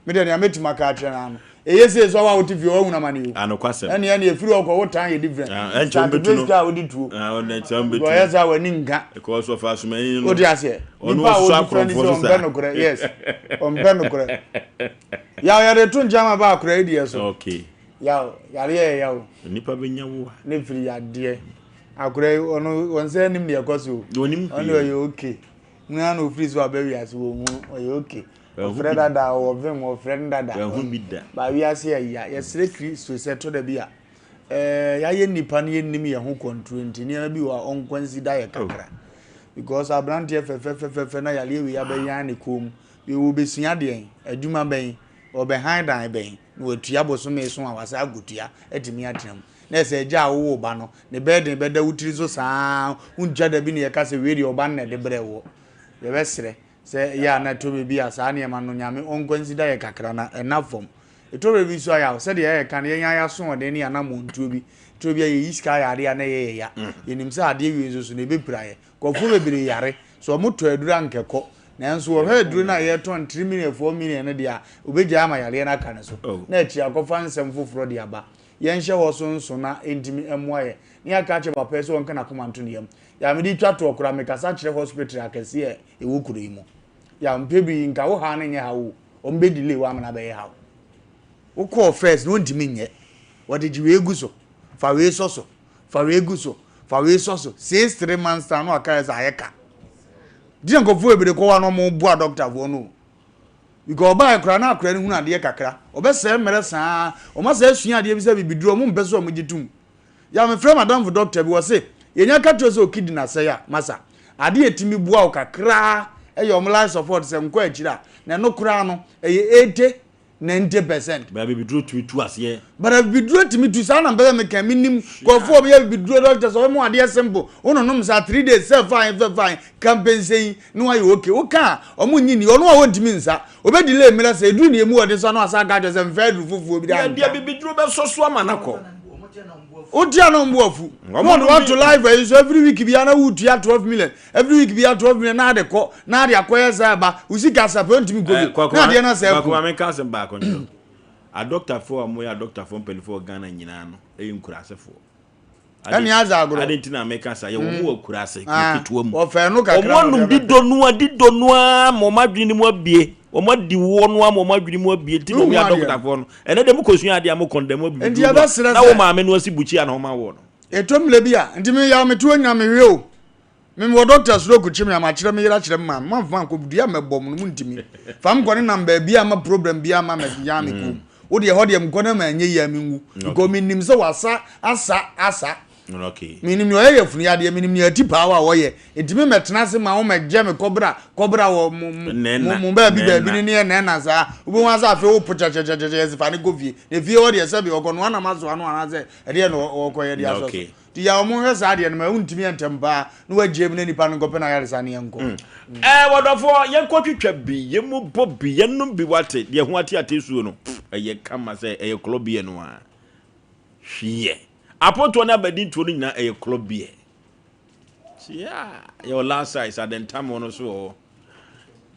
Speaker 9: me de na metima ka atre na no eyese so wa otifi o huna mani o
Speaker 2: anokwasem
Speaker 9: ene ene efiri okwo wo tan ye different
Speaker 2: enche mbetu no
Speaker 9: odi tuo
Speaker 2: ona chambetu
Speaker 9: go yesa wani nka
Speaker 2: ko so fa sumani no
Speaker 9: odi ase
Speaker 2: onu so akron for so
Speaker 9: yes on beno kure ya de tun jama ba kure edi eso
Speaker 2: okay
Speaker 9: ya ya
Speaker 2: nipa benya wo
Speaker 9: ne firi ya de akure onu onse nim ne yakoso
Speaker 2: onim
Speaker 9: onu yo okay na no free so abawi ase wo mu oyo okay Freda da o vem o frenda da ba wi ase ya yesre Kristo se to da bia ya ye nipa ne nim ye ho control nti ne bi wa on consider ye kakra because abrant ye fe na ya lewe ya be yan ne kom we wo be sua de adwuma ben o be han dan ben no atua boso me so awasa agotua etimi atenam na se ja wo ba no ne beden beda wutiri so saa unja da bi ne ye ka se we de oba na de brewo ye be sere se ya na to bi asa na ma no nyame on consider ye kakra na enafom eto bi so ya se de ye kan ye nya ya so de ne na montuo bi to bi ye iska ya de na ye ya yenim se ade wi so na ebepira ye kofo bebire yare so moto adura nkeko na enso wo ha aduru na ye ton 3 million 4 million ne dia obegya ama yare na kan so na echi akofa nsem foforo de aba ye nhye wo so nso na entimi emoye ne aka che papa so nka na komanto ne yam ya me di twato okura me kasa kire hospital akese e ewo kuro imo ya mpebi nka wo ha na nye ha wo o mbe delay wa amana be ha wo call first no ntimi nye wode ji we eguso fa we soso fa we eguso fa we soso 6 months ta no aka esa ayeka di nko fu ebere ko wa no mo bua doctor vo no because ba ekra na akra ni hu na de kakra obese mere saa o ma sa sua de bi se bibiduro mo mpeso o mo gitum ya me frɛ madam for doctor bi wo se yenya ka to se okidi na se ya masa ade etimi bua o kakra eyo mo life support se nko akira na no kura no eye 90%.
Speaker 2: Ba bibiduro tu ase
Speaker 9: bara bibiduro timi tu sa na mbele me kan minim ko fo me bibiduro doctor so mo ade simple ono no msa 3 days say fine campaign no ayi okay o ka o mo nyini ono a wontimi nsa obe delay mele say edu ne emu ode so no asa ga jo se mfa edu fufu obi da
Speaker 2: ya bibiduro be soso amanako
Speaker 9: Utia no mbuafu. No want to live is every week bi ana wutia 12 million. Every week bi 12 million na de ko na de akoya za ba. Usika sapa ntimi gobi. Na de na say
Speaker 2: ko ma ka sem ba ko njo. A doctor for mo ya doctor for pelifo Ghana nyina no e nkurasefo.
Speaker 9: Ani aza agro.
Speaker 2: Adentina America sa ye wo akurase kituo mu.
Speaker 9: O fe no kakra.
Speaker 2: O monum didonu a mo madwini mu abie. O ma di wo no a mo madwini mu abie ti no ya doctor for no. Ene de mo kosua ade am condemn abi. Na wo ma me no asibuchi ana ho ma wo no.
Speaker 9: Etom le bia ntimi ya metu anya me hwe o. Me mo doctor so ku chimi ama kire me yira kire ma fa ko bua me bom no ntimi. Fam ko ne number bia ma problem bia ma me ya me ku. Wo de ho de m ko na ma anye ya me ngu. Ko minim se wasa asa.
Speaker 2: Okay.
Speaker 9: Minim yo ye funu ya de minim ya ti power wo ye. Ntimi metena se ma wo me je me kobra wo mo ba bi ni ne na za. Ubo wa za fe wo pucha che fa ni go vie. Ne vie wo de se bi okono na mazo anu ana ze. E de no wo ye de aso. Ti ya mo hwe sa de no ma untimi entemba no wa je me nipa no gope na ya resa ne enko.
Speaker 2: Wodofo ye kwatwetwa bi ye mu bobi ye no bi wate de ho ate suo no. Ye kama se ye club ye no a. Hwie. Apoto na badin to nyina e club beer. Yeah, your last size at the time on so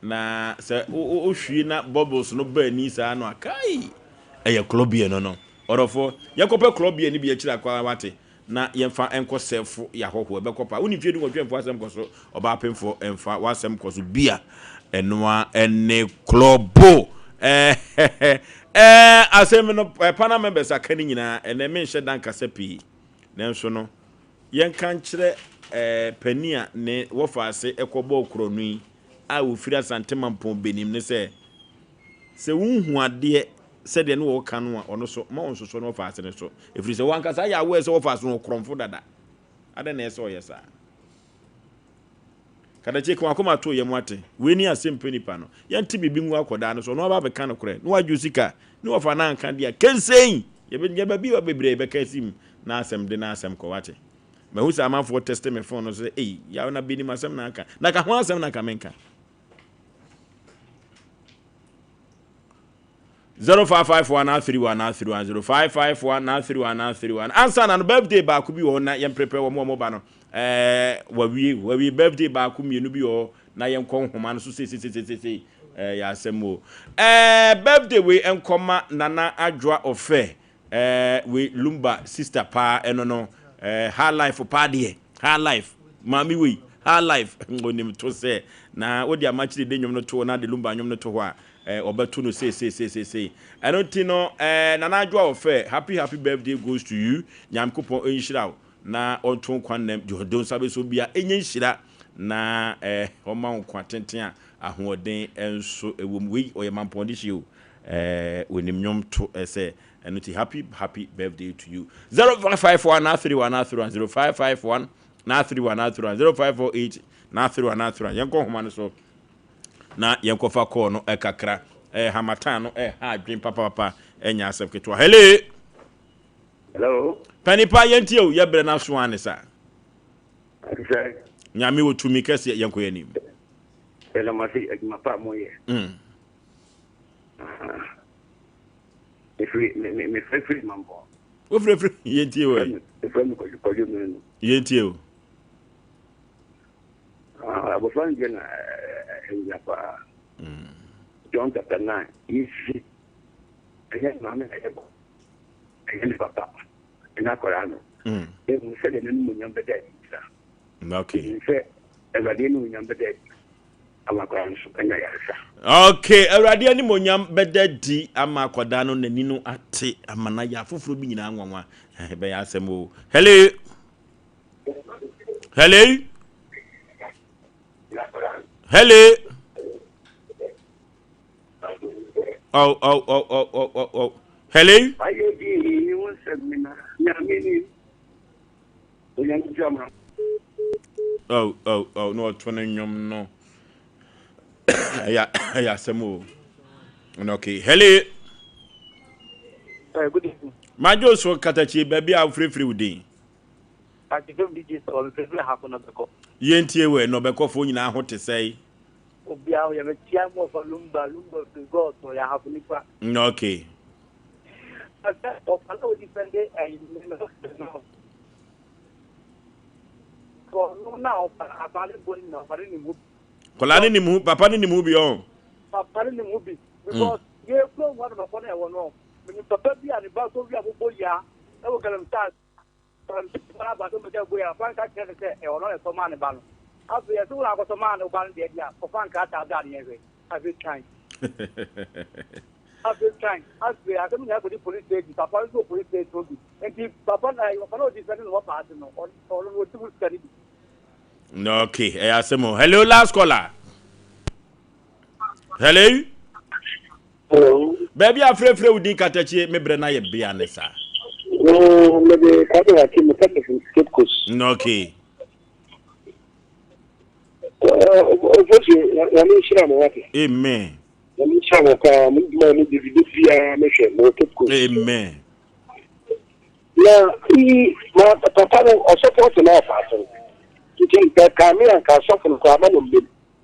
Speaker 2: na se o hwie na bubbles no ba ni sa no akai e club beer no orofo yakopa club beer ni bi akira kwa wate na yemfa enko sefo ya hoho be kopa woni fie du wotwemfo asem koso oba pemfo emfa wasem koso beer enwa ene clubo asem no pana members akani nyina ene me nhye dan kasa pi nanso no yen kan kire pania ne wofa ase ekobo okronu a wo firi asante mampon benim ne se wunhu ade se de ne wo ka no a ono so ma won so no wofa ase ne so efiri se wankasa ya wo se wofa ase no kromfo dada ade na ese oyesa kada che kwa koma to ye mwate we ni Asem Mpe Nipa no yanti bibi ngu akoda no so no ba be ka no kore no waju sika ni wofa na nka dia kensen ye be bi wa bebre be ka sim na asem de na asem ko wate me hu sa amafo test me phone no say ya na bi ni masem na aka na ka ho asem na ka menka 0551313105513131 answer na birthday ba ku bi wo na yem prepare wo mo ba no wawi birthday ba ku mienu bi wo na yem kon homa no so se ya asem o birthday we enkoma nana adwa ofe we lumba sister pa eno no high life pa de high life mami we high life ngonim to se na odi amachi de nyom no to na de lumba nyom no to ho a obetu no say I don't think no nana adwa ofe happy birthday goes to you nyamkopon enhira na onton kwanem jodon sabe so bia enhira na oma nkwa tenten a ahoden enso ewom we oyemampon de hio wenim nyom to say and happy birthday to you 05519310 0551 0310 0548 yanko homa no so na yanko fa call no kakra hamatan no ha adwen papa enya asem ketwa
Speaker 13: hello
Speaker 2: Panipa yantie o ye bre na so ane sa nyame wotumi kase yanko yanim
Speaker 13: ela masi akimapa moye me free mambo
Speaker 2: o free yantie o yantie o
Speaker 13: abo fanje na Yapa John chapter 9 isi ayen mame ayebo ayen papa ina korano mu se de nmu nyambe de sa
Speaker 2: okay
Speaker 13: se ewade nu nyambe de amakorano so kanya yaresa
Speaker 2: okay ewade ni mo nyambe de di amakoda no nani no ate amana ya foforo bi nyina anwanwa be ya asem o hello Oh. Hello? Oh, no, 20 yum, no. Yeah, Samu. Okay, hello.
Speaker 1: Good evening.
Speaker 2: My Joe so Katachi, baby, I'm free with thee.
Speaker 1: I don't digits or happen of the call.
Speaker 2: Yentie we no be kofo nyina ho te sei.
Speaker 1: Obia we me tia mo for lumba to God so ya have nipa.
Speaker 2: Okay.
Speaker 1: Of allow depend and no now abale boni na fare ni mu.
Speaker 2: Kolani ni mu papa ni mu bi on.
Speaker 1: Papa ni mu bi because ye flow one of one e wono. Me papa bi ani ba so bi abobo ya e wo galam ta para ba do me de boya fan ka kere se e wono e so man ba no. Afi e so na ko so man o ba de dia ko fan ka ta da ni e every time. Every time. As we are coming up with the police station, Papa is no police station. And the Papa, I follow this person what part no or what to study.
Speaker 2: No, okay. Asemo. Hello, last caller. Hello. Baby, I'm free with the Katachi, me brena ye bianesa.
Speaker 13: No, maybe Katachi, me take from Cape Coast.
Speaker 2: No, okay. Amen. Amen.
Speaker 13: Yeah, my papa also put an offer. You think that Camille and Castle from Carmen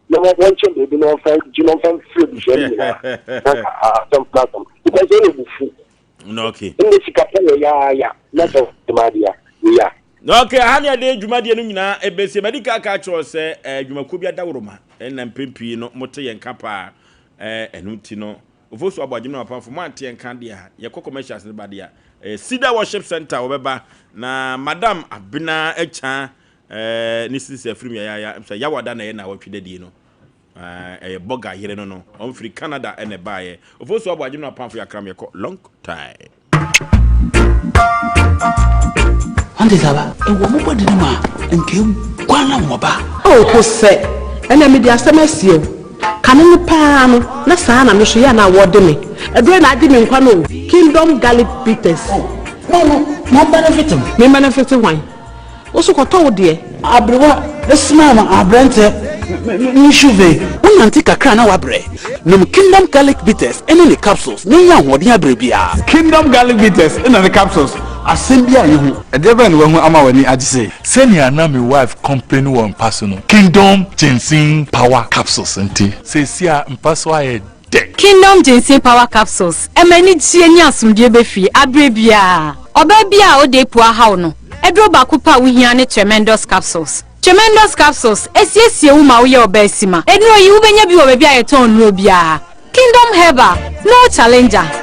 Speaker 13: no one wants to do no fan, you know, fan food. Some platform because they will food.
Speaker 2: No, okay.
Speaker 13: In the Chicago, yeah, not of the Madia. Yeah.
Speaker 2: Okay, hanya de dwumade no nyina ebese medical ka cho se dwumaku bia dawroma na mpempi no mote yen kapa enuti no Oforisuo Aboagye no apafo mo ante yen kan de a ye commercials ne bade a Sida Worship Center obeba na Madam Abina Echa ni sisi afrim ya yawada na ye na watwede die no boga yere no on free Canada ene baaye Oforisuo Aboagye no apafo ya kram ye long time.
Speaker 14: Ante saba, e wo mo bodi ma nke kwana mo ba.
Speaker 15: O ko se, ena me di asem asie. Kane ni pa no, na saa na me so ya na wode me. Edre na adi me nkwa no. Kingdom Garlic Bitters.
Speaker 14: No benefit me.
Speaker 15: Me benefit wine. Oso ko to de.
Speaker 14: Abrewa, esma abrante. Ni shuve. Unanti kakra na wabre. No Kingdom Garlic Bitters ene ne capsules. Ne ya hode abrebia.
Speaker 16: Kingdom Garlic Bitters ene ne capsules. Asembia yehu. Edeba ne wahu ama wani agise.
Speaker 17: Senior na my wife company one personal. Kingdom Ginseng Power Capsules nti. Se sia mpaso aye de.
Speaker 18: Kingdom Ginseng Power Capsules. Emani tie ni asumdie befi abrebia. Obabia o de po aha no. Edro ba kupa wuhia ne tremendous capsules. Tremendous capsules esiesie wu ma wo ye obasima. Edro yi wo benya bi wo bia ye ton no bia. Kingdom Herbal, no challenger.